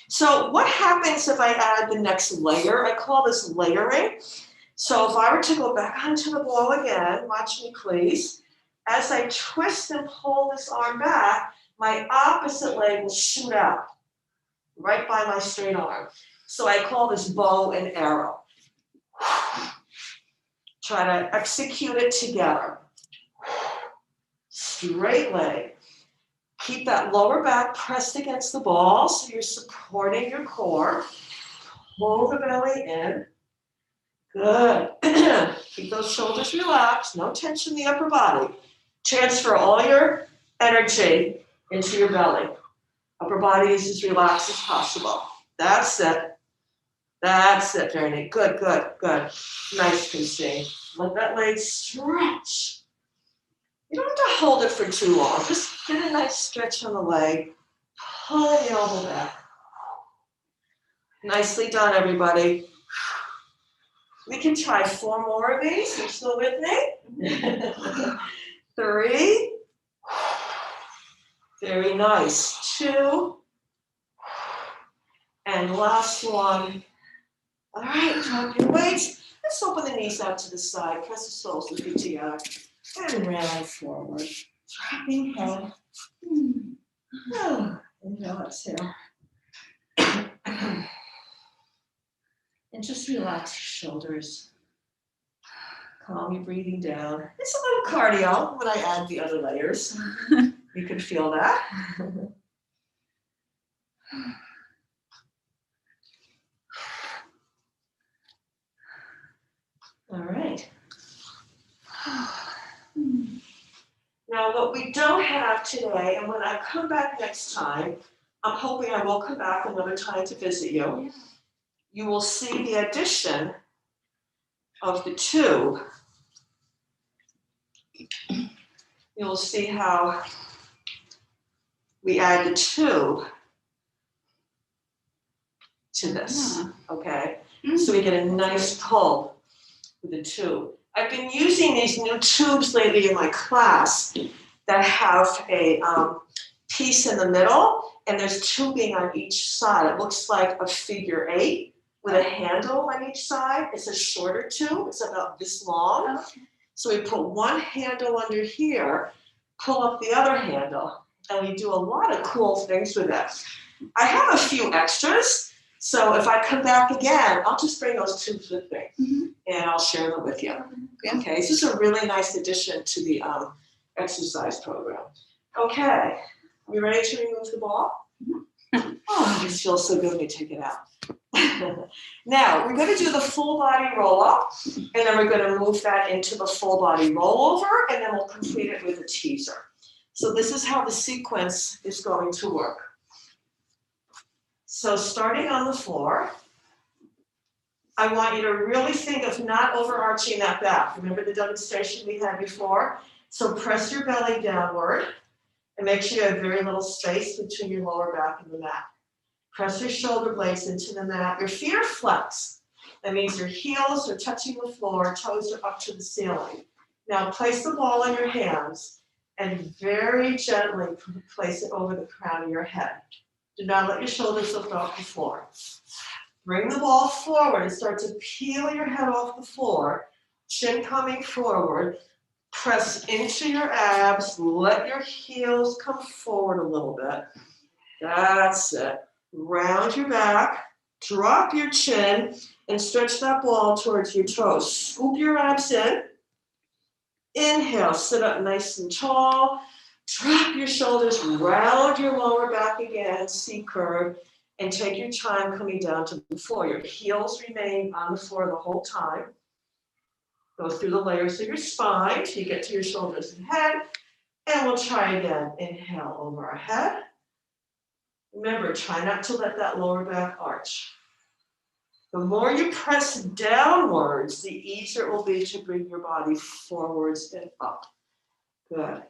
So what happens if I add the next layer? I call this layering. So if I were to go back onto the ball again, watch me please. As I twist and pull this arm back, my opposite leg will shoot out right by my straight arm. So I call this bow and arrow. Try to execute it together. Straight leg. Keep that lower back pressed against the ball so you're supporting your core. Pull the belly in. Good. Keep those shoulders relaxed. No tension in the upper body. Transfer all your energy into your belly. Upper body is as relaxed as possible. That's it. That's it, Veronique. Good, good, good. Nice, Christine. Let that leg stretch. You don't have to hold it for too long. Just get a nice stretch on the leg. Pull the elbow back. Nicely done, everybody. We can try 4 more of these. You're still with me? 3. Very nice. 2. And last one. All right, drop your weights. Let's open the knees out to the side. Press the soles of the feet together. And round forward. Dropping head. Inhale, exhale. And just relax your shoulders. Calm your breathing down. It's a little cardio when I add the other layers. You can feel that. All right. Now, what we don't have today, and when I come back next time, I'm hoping I will come back another time to visit you. You will see the addition of the tube. You'll see how we add the tube to this, okay? So we get a nice pull with the tube. I've been using these new tubes lately in my class that have a piece in the middle, and there's tubing on each side. It looks like a figure 8 with a handle on each side. It's a shorter tube. It's about this long. So we put one handle under here, pull up the other handle, and we do a lot of cool things with it. I have a few extras, so if I come back again, I'll just bring those tubes with me, and I'll share them with you. Okay, this is a really nice addition to the exercise program. Okay, you ready to remove the ball? Oh, this feels so good when you take it out. Now, we're going to do the full body roll up, and then we're going to move that into the full body rollover, and then we'll complete it with a teaser. So this is how the sequence is going to work. So starting on the floor, I want you to really think of not overarching that back. Remember the demonstration we had before? So press your belly downward and make sure you have very little space between your lower back and the mat. Press your shoulder blades into the mat. Your feet are flexed. That means your heels are touching the floor, toes are up to the ceiling. Now place the ball in your hands and very gently place it over the crown of your head. Do not let your shoulders lift off the floor. Bring the ball forward and start to peel your head off the floor, chin coming forward. Press into your abs, let your heels come forward a little bit. That's it. Round your back, drop your chin, and stretch that ball towards your toes. Scoop your abs in. Inhale, sit up nice and tall. Drop your shoulders, round your lower back again, C curve, and take your time coming down to the floor. Your heels remain on the floor the whole time. Go through the layers of your spine till you get to your shoulders and head. And we'll try again. Inhale over our head. Remember, try not to let that lower back arch. The more you press downwards, the easier it will be to bring your body forwards and up. Good.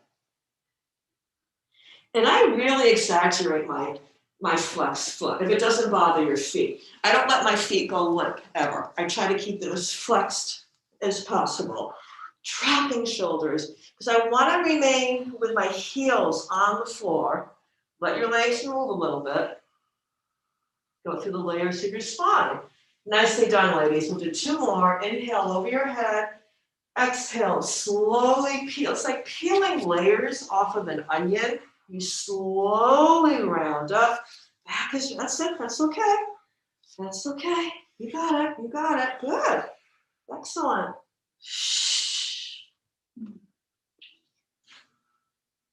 And I really exaggerate my flex foot if it doesn't bother your feet. I don't let my feet go limp ever. I try to keep them as flexed as possible. Dropping shoulders, because I want to remain with my heels on the floor. Let your legs move a little bit. Go through the layers of your spine. Nicely done, ladies. We'll do 2 more. Inhale over your head. Exhale, slowly peel. It's like peeling layers off of an onion. You slowly round up. Back is, that's it. That's okay. That's okay. You got it. You got it. Good. Excellent.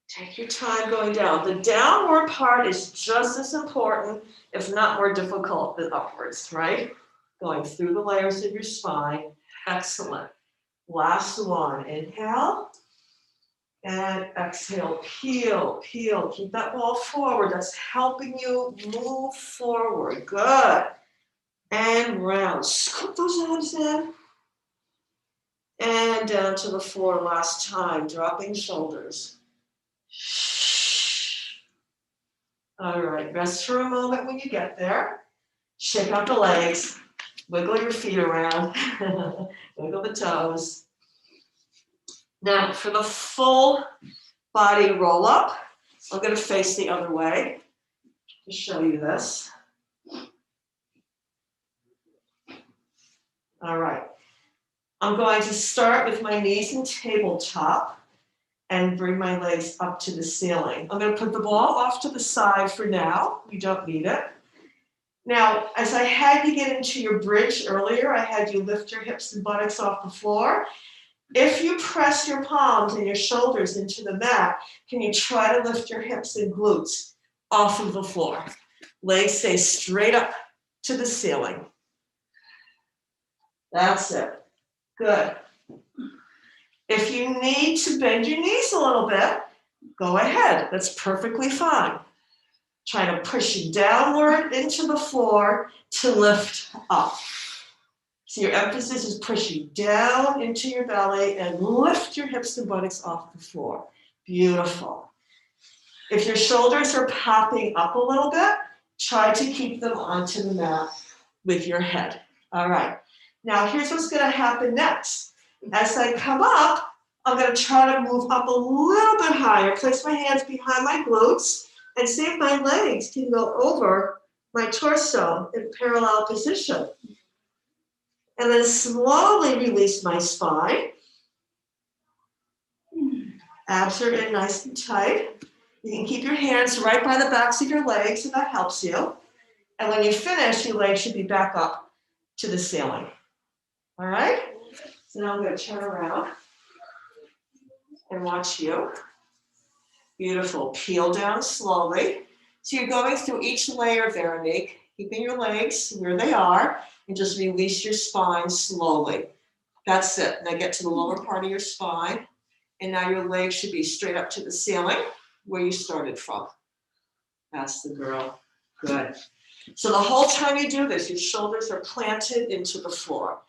Take your time going down. The downward part is just as important, if not more difficult than upwards, right? Going through the layers of your spine. Excellent. Last one. Inhale. And exhale. Peel, peel. Keep that ball forward. That's helping you move forward. Good. And round. Scoop those abs in. And down to the floor last time. Dropping shoulders. All right, rest for a moment when you get there. Shake out the legs, wiggle your feet around, wiggle the toes. Now for the full body roll up, I'm going to face the other way to show you this. All right, I'm going to start with my knees in tabletop and bring my legs up to the ceiling. I'm going to put the ball off to the side for now. You don't need it. Now, as I had you get into your bridge earlier, I had you lift your hips and buttocks off the floor. If you press your palms and your shoulders into the mat, can you try to lift your hips and glutes off of the floor? Legs stay straight up to the ceiling. That's it. Good. If you need to bend your knees a little bit, go ahead. That's perfectly fine. Try to push downward into the floor to lift up. So your emphasis is pushing down into your belly and lift your hips and buttocks off the floor. Beautiful. If your shoulders are popping up a little bit, try to keep them onto the mat with your head. All right. Now here's what's going to happen next. As I come up, I'm going to try to move up a little bit higher, place my hands behind my glutes, and see if my legs can go over my torso in parallel position. And then slowly release my spine. Abs are in nice and tight. You can keep your hands right by the backs of your legs, and that helps you. And when you finish, your legs should be back up to the ceiling. All right? So now I'm going to turn around and watch you. Beautiful. Peel down slowly. So you're going through each layer, Veronique, keeping your legs where they are, and just release your spine slowly. That's it. Now get to the lower part of your spine, and now your legs should be straight up to the ceiling where you started from. That's the girl. Good. So the whole time you do this, your shoulders are planted into the floor.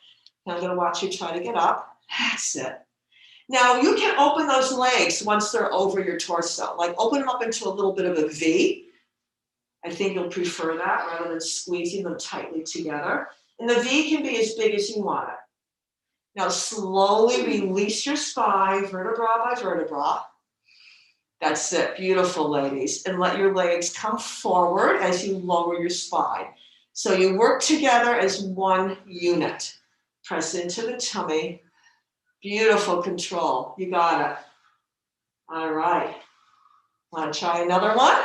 Now I'm going to watch you try to get up. That's it. Now you can open those legs once they're over your torso, like open them up into a little bit of a V. I think you'll prefer that rather than squeezing them tightly together. And the V can be as big as you want it. Now slowly release your spine, vertebra by vertebra. That's it. Beautiful, ladies. And let your legs come forward as you lower your spine. So you work together as one unit. Press into the tummy. Beautiful control. You got it. All right. Want to try another one?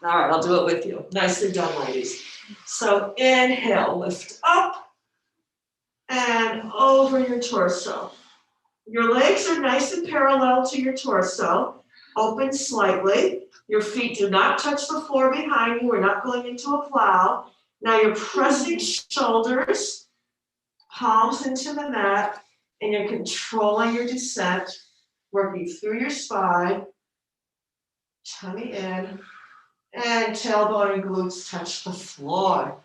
All right, I'll do it with you. Nicely done, ladies. So inhale, lift up and over your torso. Your legs are nice and parallel to your torso. Open slightly. Your feet do not touch the floor behind you. We're not going into a plow. Now you're pressing shoulders, palms into the mat, and you're controlling your descent, working through your spine, tummy in, and tailbone and glutes touch the floor.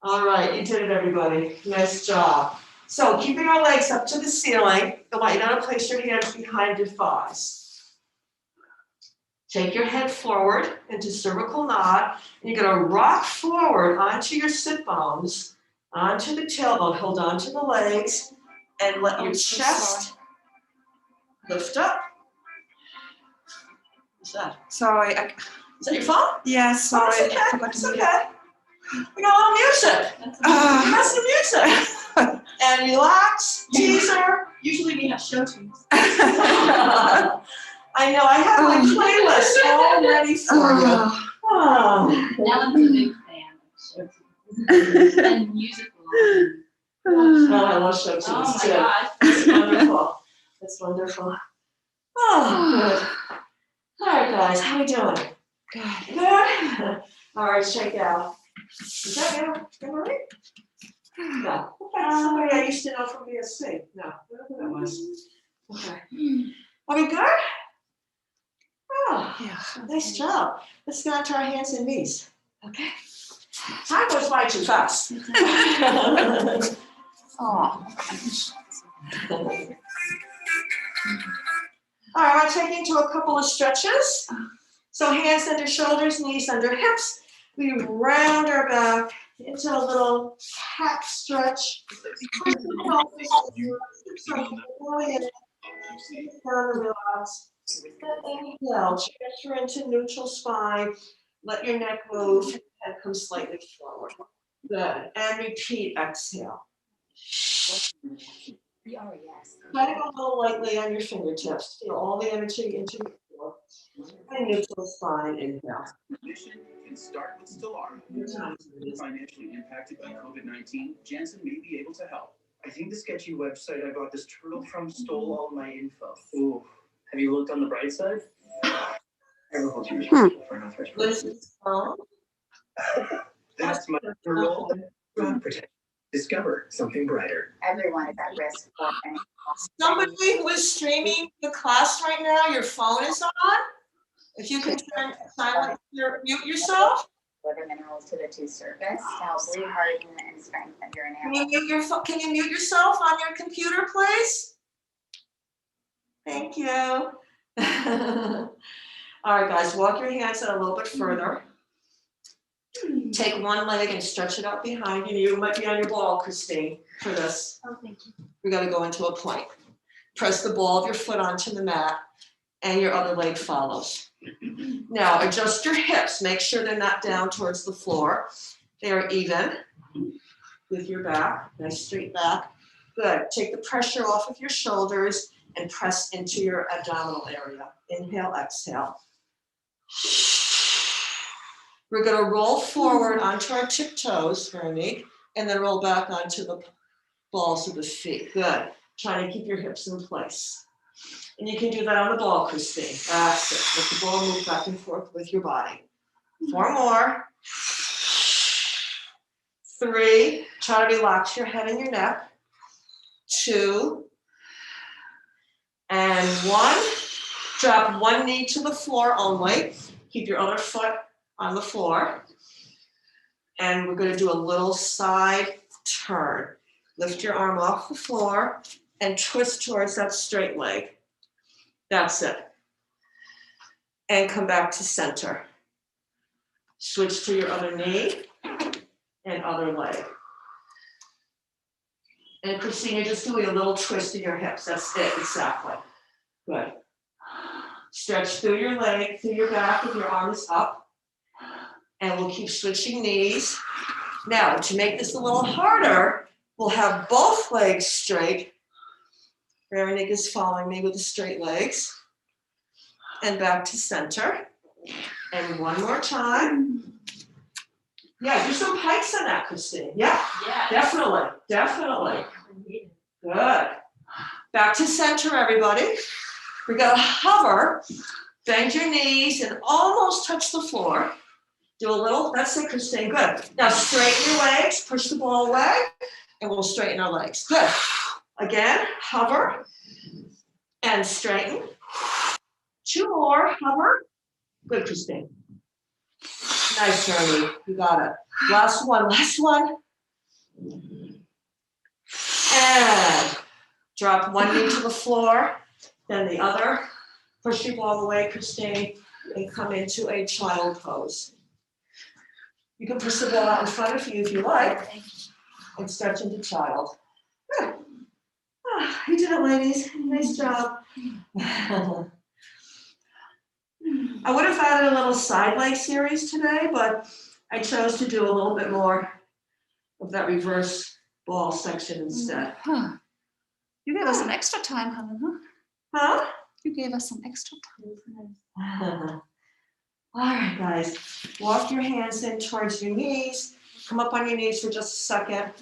All right, you did it, everybody. Nice job. So keeping our legs up to the ceiling, I want you now to place your hands behind your thighs. Take your head forward into cervical knot, and you're going to rock forward onto your sit bones, onto the tailbone, hold on to the legs, and let your chest lift up. What's that? Sorry. Is that your phone? Yeah, sorry. Oh, it's okay. I forgot It's to mute okay. We got a little music. That's the music. And relax, teaser. Usually we have show tunes. I know, I have my playlist all ready for you. Oh. Now I'm a big fan of show tunes and musical. Oh, I love show tunes Oh my too. God. It's wonderful. It's wonderful. Oh, good. All right, guys, how we doing? Good. Good? All right, shake out. Is that you? Marie? No. Okay, somebody I used to know from BSC. No, I don't know who that was. Okay. Are we good? Oh, Yeah. nice job. Let's go on to our hands and knees. Okay. Time goes by too fast. Oh. All right, I'll take you into a couple of stretches. So hands under shoulders, knees under hips. We round our back into a little cat stretch. Relax. Inhale, transfer into neutral spine. Let your neck move and come slightly forward. Good. And repeat, exhale. Kind of go a little lightly on your fingertips. Feel all the energy into your core. And neutral spine, inhale. Mission can start with Stellara. Financially impacted by COVID-19, Jansen may be able to help. I think the sketchy website I bought this turtle from stole all my info. Ooh, have you looked on the bright side? Never hold you responsible for enough That's my turtle. Fraud protection. Discover something brighter. Everyone is at risk for any. Somebody who is streaming the class right now, your phone is on. If you can turn silent, mute yourself. Deliver minerals to the tooth surface to help reharden and strengthen your Can enamel. can you mute yourself on your computer, please? Thank you. All right, guys, walk your hands out a little bit further. Take one leg and stretch it out behind you. You might be on your ball, Christine, for this. Oh, thank you. We're going to go into a plank. Press the ball of your foot onto the mat, and your other leg follows. Now, adjust your hips. Make sure they're not down towards the floor. They are even with your back. Nice straight back. Good. Take the pressure off of your shoulders and press into your abdominal area. Inhale, exhale. We're gonna roll forward onto our tiptoes, Veronique, and then roll back onto the balls of the feet. Good. Trying to keep your hips in place. And you can do that on the ball, Christine. That's it. Let the ball move back and forth with your body. 4 more. 3. Try to relax your head and your neck. 2. And 1. Drop one knee to the floor only. Keep your other foot on the floor. And we're going to do a little side turn. Lift your arm off the floor and twist towards that straight leg. That's it. And come back to center. Switch to your other knee and other leg. And Christine, you're just doing a little twist in your hips. That's it, exactly. Good. Stretch through your leg, through your back if your arm is up. And we'll keep switching knees. Now, to make this a little harder, we'll have both legs straight. Veronique is following me with the straight legs. And back to center. And one more time. Yeah, do some pikes on that, Christine. Yeah, definitely, definitely. Good. Back to center, everybody. We're gonna hover, bend your knees and almost touch the floor. Do a little, that's it, Christine, good. Now straighten your legs, push the ball away, and we'll straighten our legs. Good. Again, hover and straighten. 2 more, hover. Good, Christine. Nice, Jeremy, you got it. Last one, last one. And drop one knee to the floor, then the other. Push your ball away, Christine, and come into a child pose. You can push the ball out in front of you if you like, and stretch into child. Good. Oh, you did it, ladies. Nice job. I would have added a little side leg series today, but I chose to do a little bit more of that reverse ball section instead. Huh. You gave us some extra time, Helen, huh? Huh? You gave us some extra time. All right, guys. Walk your hands in towards your knees. Come up on your knees for just a second.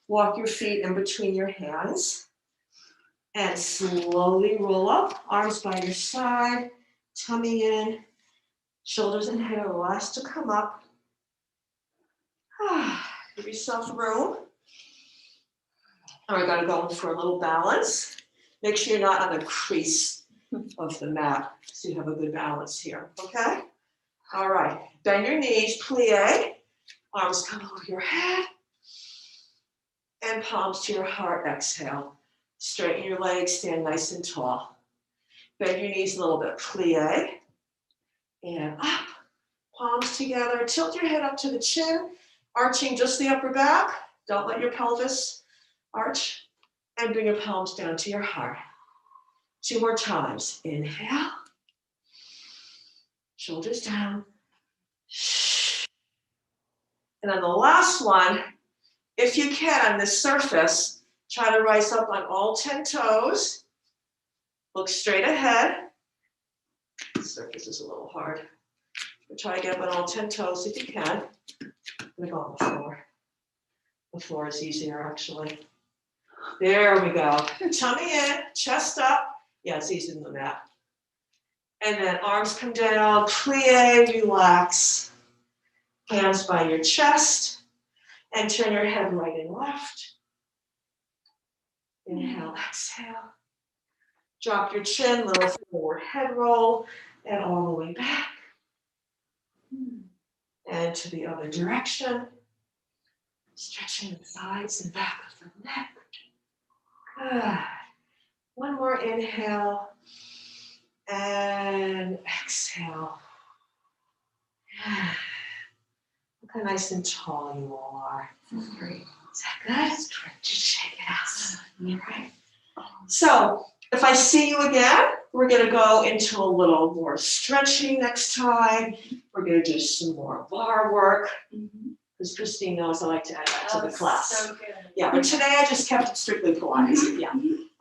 Walk your feet in between your hands. And slowly roll up. Arms by your side. Tummy in. Shoulders and head are last to come up. Give yourself room. All right, gotta go in for a little balance. Make sure you're not on the crease of the mat so you have a good balance here, okay? All right, bend your knees, plie. Arms come over your head. And palms to your heart, exhale. Straighten your legs, stand nice and tall. Bend your knees a little bit, plie. And up, palms together. Tilt your head up to the chin, arching just the upper back. Don't let your pelvis arch. And bring your palms down to your heart. 2 more times. Inhale. Shoulders down. And then the last one, if you can on this surface, try to rise up on all 10 toes. Look straight ahead. The surface is a little hard. But try to get up on all 10 toes if you can. I'm gonna go on the floor. The floor is easier actually. There we go. Tummy in, chest up. Yeah, it's easier than that. And then arms come down, plie, relax. Hands by your chest. And turn your head right and left. Inhale, exhale. Drop your chin, little forward head roll, and all the way back. And to the other direction. Stretching the sides and back of the neck. Good. One more inhale. And exhale. Look how nice and tall you all are. Great. Is that good? Just shake it out. All right. So if I see you again, we're going to go into a little more stretching next time. We're going to do some more bar work. Because Christine knows I like to add that to the class. So good. Yeah, but today I just kept it strictly Pilates. Yeah.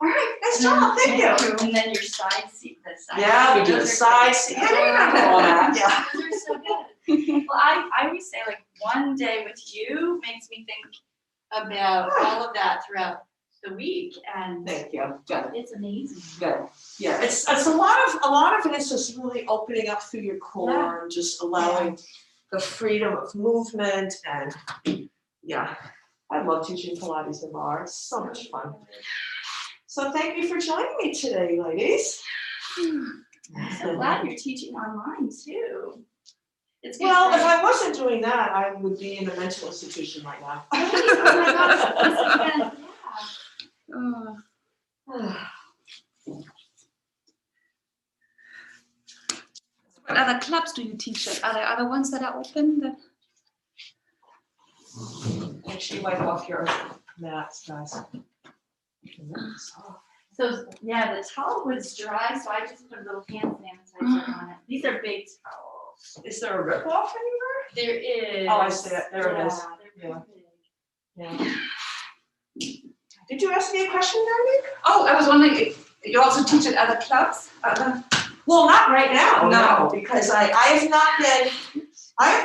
All right, nice job, thank you. And then your side seat, the side. Yeah, we do the Those are side great. seat. Yeah, you know all that, yeah. Those are so good. Well, I always say like one day with you makes me think about all of that throughout the week, and Thank you, good. it's amazing. Good. Yeah, it's a lot of it is just really opening up through your core and just allowing the freedom of movement and yeah. I love teaching Pilates and barre. It's so much fun. So thank you for joining me today, ladies. I'm so glad you're teaching online too. It's good Well, for if I wasn't doing that, I would be in a mental institution right now. oh my gosh, this weekend, yeah. What other clubs do you teach at? Are there other ones that are open that? Actually, wipe off your mats, guys. So yeah, the towel was dry, so I just put a little hand sanitizer on it. These are big towels. Is there a rip off anywhere? There is. Oh, I see it. There it is. They're Yeah. pretty big. Yeah. Did you ask me a question there, Nick? Oh, I was wondering if you also teach at other clubs? Well, not right now, No. no, because I have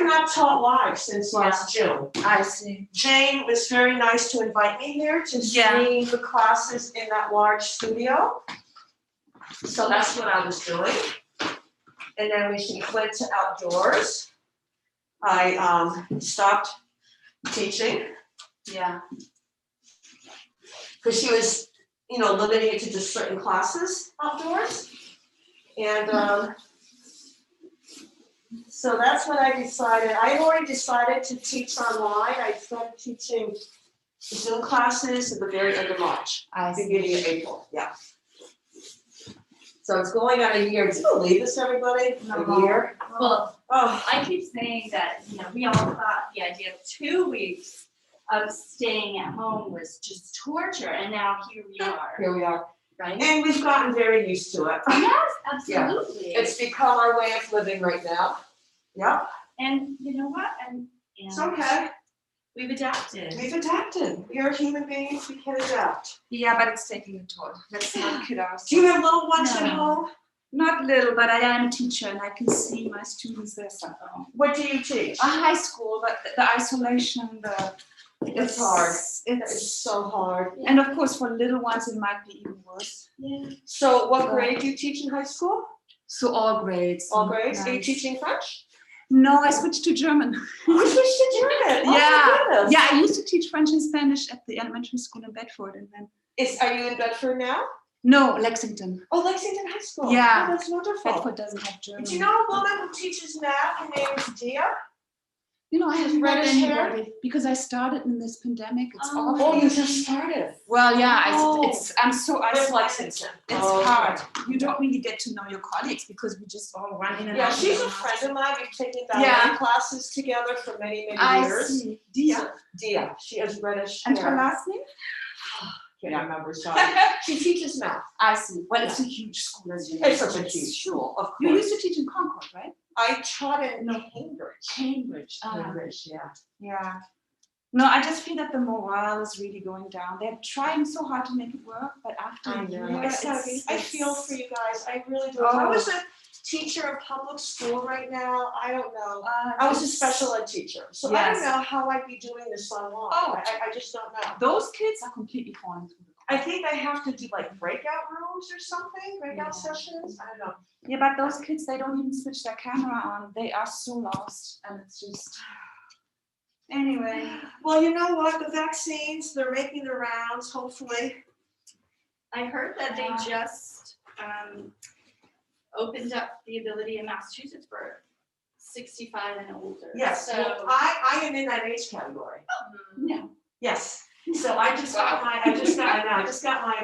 not taught live since last June. I see. Jane was very nice to invite me here to Yeah. see the classes in that large studio. So that's what I was doing. And then when she went to outdoors, I stopped teaching Yeah. because she was, limiting it to just certain classes outdoors. And so that's when I decided, I had already decided to teach online. I started teaching Zoom classes at the very end of March, I see. beginning of April, yeah. So it's going on a year. Do you believe this, everybody? A year? Well, Oh, I keep saying that, we all thought the idea of 2 weeks of staying at home was just torture, and now here we are, here we are. right? And we've gotten very used to it. Yes, absolutely. It's become our way of living right now. Yep, And you know what? And it's okay. we've adapted. We've adapted. We are human beings, we can adapt. Yeah, but it's taking a toll. Let's not kid ourselves. Do you have little ones at No. home? Not little, but I am a teacher and I can see my students there somehow. What do you teach? A high school, but the isolation, It's hard. It's It's so hard. and of course for little ones it might be even worse. So what grade do you teach in high school? So all grades. All grades? Are you Nice. teaching French? No, I switched to German. You switched to German? Oh my Yeah. goodness. Yeah, I used to teach French and Spanish at the elementary school in Bedford, and then Are you in Bedford now? no, Lexington. Oh, Lexington High School. Yeah. Oh, that's wonderful. Bedford doesn't have German. Do you know a woman who teaches math? Her name is Dia. I haven't read Reddish hair? anybody because I started in this pandemic. It's Oh. awful. Oh, you just started. Well, yeah, Oh. I'm so With isolated. Lexington. It's Oh, hard. You don't really get to know your colleagues because we just all run in and Yeah, out. she's a friend of mine. We've taken ballet Yeah. classes together for many, many I years. see. Dia. So, Dia. She has reddish And hair. her last name? Can't remember, sorry. She teaches math. I see. Well, it's a huge school, as you know. It's such a huge school, of You course. used to teach in Concord, right? I taught in Cambridge. Cambridge. Cambridge, yeah. Yeah. No, I just feel that the morale is really going down. They're trying so hard to make it work, but after I a year, know. I feel for you guys. I really do. If I was a teacher in public school right now, I don't know. I was a special ed teacher, so I don't Yes. know how I'd be doing this online. Oh. I just don't know. Those kids are completely falling through the I think I have to do like breakout rooms or something, breakout Yeah. sessions. I don't know. Yeah, but those kids, they don't even switch their camera on. They are so lost, and it's just. Anyway. Well, you know what? The vaccines, they're making the rounds, hopefully. I heard that they just opened up the ability in Massachusetts for 65 and older. Yes, So well, I am in that age category. yeah. Yes. So I just got my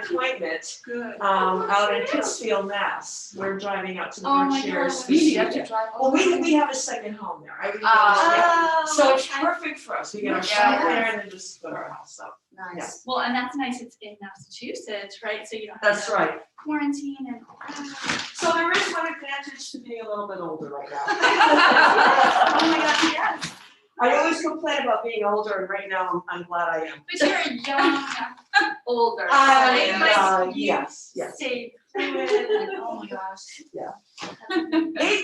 appointment Good. out in Pittsfield, Mass. We're driving out to the Oh my Berkshires. God. this Really, you have to weekend. drive Well, all the way? we have a second home there. I really Ah. So it's okay. perfect for us. We get our Yeah. shop there and then just go to our house. So Nice. Well, and that's nice. It's in Massachusetts, right? So you don't have that's to right. quarantine and all that. So there is one advantage to being a little bit older right now. Oh my God, yes. I always complain complain about being older, and right now I'm glad I am. But you're a young, older. I, right? yes, yes. Stay fluid and, oh my gosh.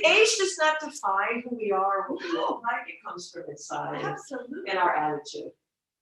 Age does not define who we are, who we look like. It comes from inside Absolutely. and our attitude.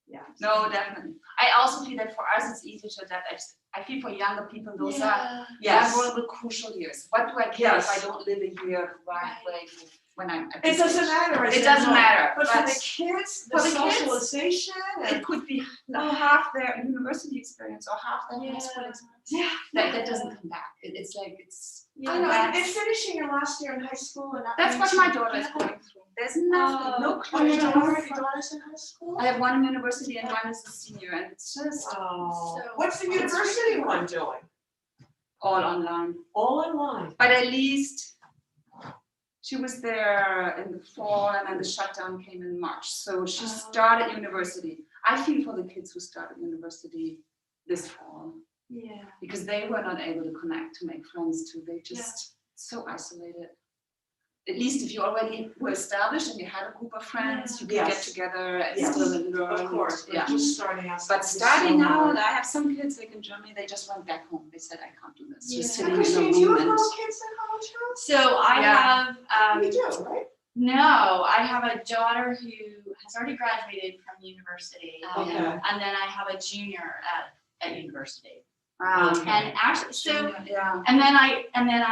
Yeah. No, definitely. I also feel that for us it's easier to adapt. I feel for younger people, those are Yes. vulnerable, crucial years. What do I care if Yes. I don't live a year the right way when I'm at It this doesn't age? matter. It doesn't matter. But for the kids, the for the kids, socialization It and could be half their university experience or half their high school experience. That doesn't come back. It's like it's. I know, and finishing your last year in high school and not That's being what too- my daughter is going through. There's nothing, no Oh, clue. your daughter's in high school? I have one in university and one is a senior, and it's just Oh, So- what's the university one doing? all online. All online. But at least she was there in the fall, and then the shutdown came in March. So she started university. I feel for the kids who started university this fall Yeah. because they were not able to connect, to make friends too. They just so isolated. At least if you already were established and you had a group of friends, you could get Yes. together and Yes. still learn. Of course, but Yeah. just starting out. But starting out, I have some kids like in Germany, they just went back home. They said, I can't do this. Just Yeah. sitting in Christine, a do you room have and. little kids in college now? So I Yeah. have, You do, right? no, I have a daughter who has already graduated from university. Okay. And then I have a junior at university. Okay. And actually, so, Yeah. and then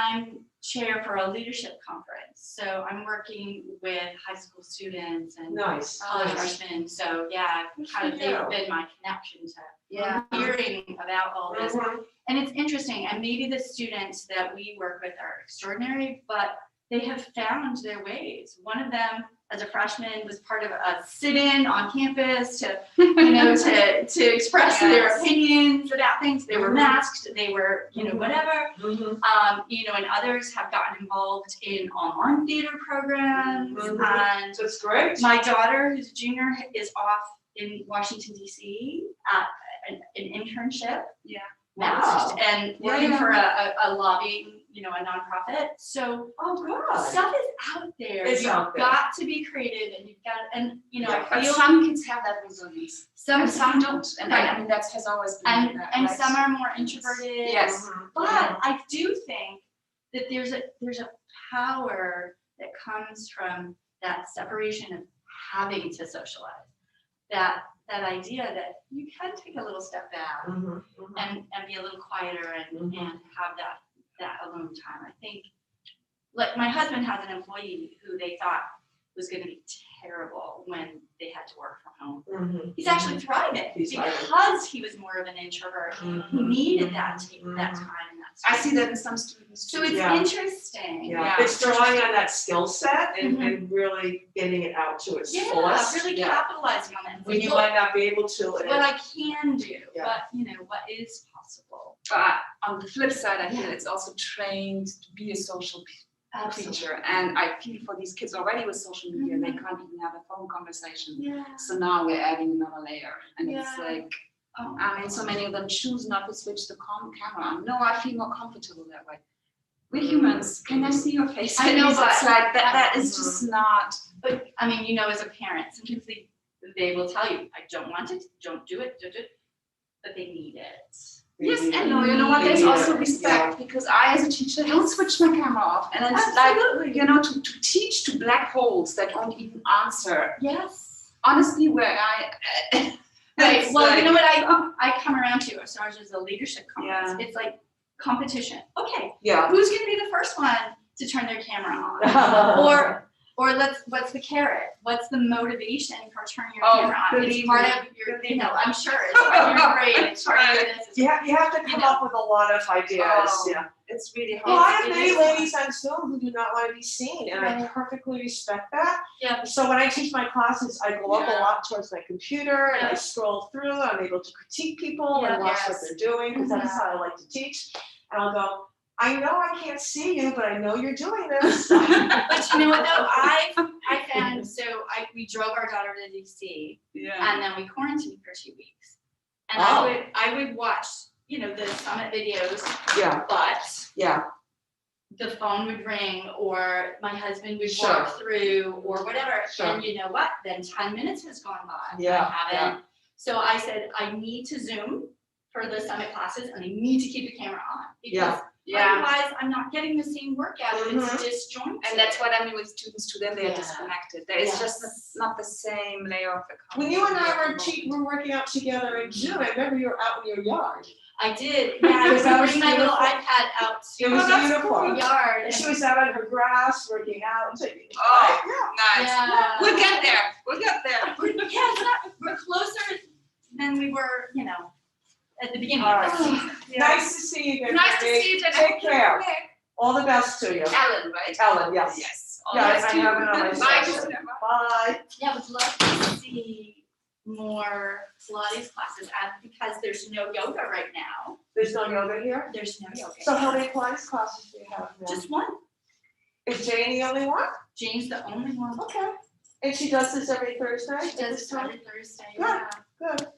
I'm chair for a leadership conference. So I'm working with high school students and Nice. college Nice. freshmen. So yeah, kind of Yeah. they've been my connection to Yeah. hearing about all this. Mhm. And it's interesting, and maybe the students that we work with are extraordinary, but they have found their ways. One of them, as a freshman, was part of a sit-in on campus to, to express their opinions about things. They were masked, they were, whatever. Mhm. And others have gotten involved in online theater programs. Mhm. And That's great. my daughter, who's a junior, is off in Washington, D.C. at an internship. Yeah. Masked Wow. and working for a lobbying, a nonprofit. So Oh, good. stuff is out there. It's You've out there. got to be creative, and you've got, and I But feel some kids have that resilience. some And some don't. And Right. I mean, that has always been that, and right? some are more introverted. Yes. Mhm. But Yeah. I do think that there's a power that comes from that separation of having to socialize. That idea that you can take a little step back Mhm. Mhm. and be a little quieter and Mhm. have that alone time. I think, like, my husband has an employee who they thought was going to be terrible when they had to work from home. Mhm. He's actually thriving He's thriving. because he was more of an introvert. He Mhm. needed that Mhm. that time and that I space. see that in some students So too. it's Yeah. interesting. Yeah, Yeah. it's drawing on that skill set and, Mhm. and really getting it out to its Yeah, fullest. really Yeah. capitalizing on that. When you What might not be able to. and I can do, Yeah. but what is possible. But on the flip side, I feel it's also trained to be a social creature. And I feel for these kids already with social media, they can't even have a phone conversation. Yeah. So now we're adding another layer. And it's Yeah. like, Oh, I mean, so many of them choose not to switch the camera on. No, I feel more comfortable that way. We're humans. Can I see your face? I know, It's but- like that is just not. But I mean, as a parent, sometimes they will tell you, I don't want it, don't do it, but they need it. Yes, and no, you know what? There's Yeah. also respect because I, as a teacher, don't switch my camera off, and it's Absolutely. like to teach to black holes that don't even answer. Yes. Honestly, where I Right. it's Well, like, you know what I come around to as far as a leadership conference. Yeah. It's like competition. Okay, Yeah. who's going to be the first one to turn their camera on? Or what's the carrot? What's the motivation for turning your Oh, camera on? It's believe part me. of your, I'm sure it's part of your grade. It's part of your this. You have to come up with a lot of ideas, Oh. yeah. it's really hard. Well, I have it many is ladies on Zoom who do not want to be seen, and I Right. perfectly respect that. Yeah. So when I teach my classes, I go up a Yeah. lot towards my computer and I Yeah. scroll through, I'm able to critique people and Yeah. watch what Yes. they're doing, because that's how I like to teach. And I'll go, I know I can't see you, but I know you're doing this. But you know what though? I found, we drove our daughter to DC Yeah. and then we quarantined for 2 weeks. And Oh. I would watch, the summit videos, Yeah, but yeah. the phone would ring or my husband would Sure. walk through or whatever. Sure. And you know what? Then 10 minutes has gone by. Yeah, I haven't. So I said, I need to Zoom for the summit classes and I need to keep the camera on. Because Yeah, otherwise I'm not getting the same workout. Mhm. It's disjointed. and that's what I mean with students too, then they are Yeah. disconnected. There is just Yes. not the same layer of When you and I accountability. were working out together in June, I remember you were out in your yard. I did. Yeah, I was That was bring my little beautiful. iPad out to It was the beautiful. yard. And she was out on her grass working out. And so, Oh, nice. Yeah. We'll get there, we'll get there. Yeah, it's not, we're closer than we were, at the beginning All of right. the season. Nice to see you again. Nice to Brittany. see you, Jen. Take care. All the best to you. Ellen, right? Ellen, yes. Yes. Yeah, All I the best to you. have it on my Bye, schedule. Christina. Bye. Yeah, would love to see more Pilates classes because there's no yoga right now. There's no yoga here? There's no yoga. So how many Pilates classes do you have now? Just one. Is Jane the only one? Jane's the only one. Okay. And she does this every Thursday? She does it every Thursday. Good. Yeah. Good.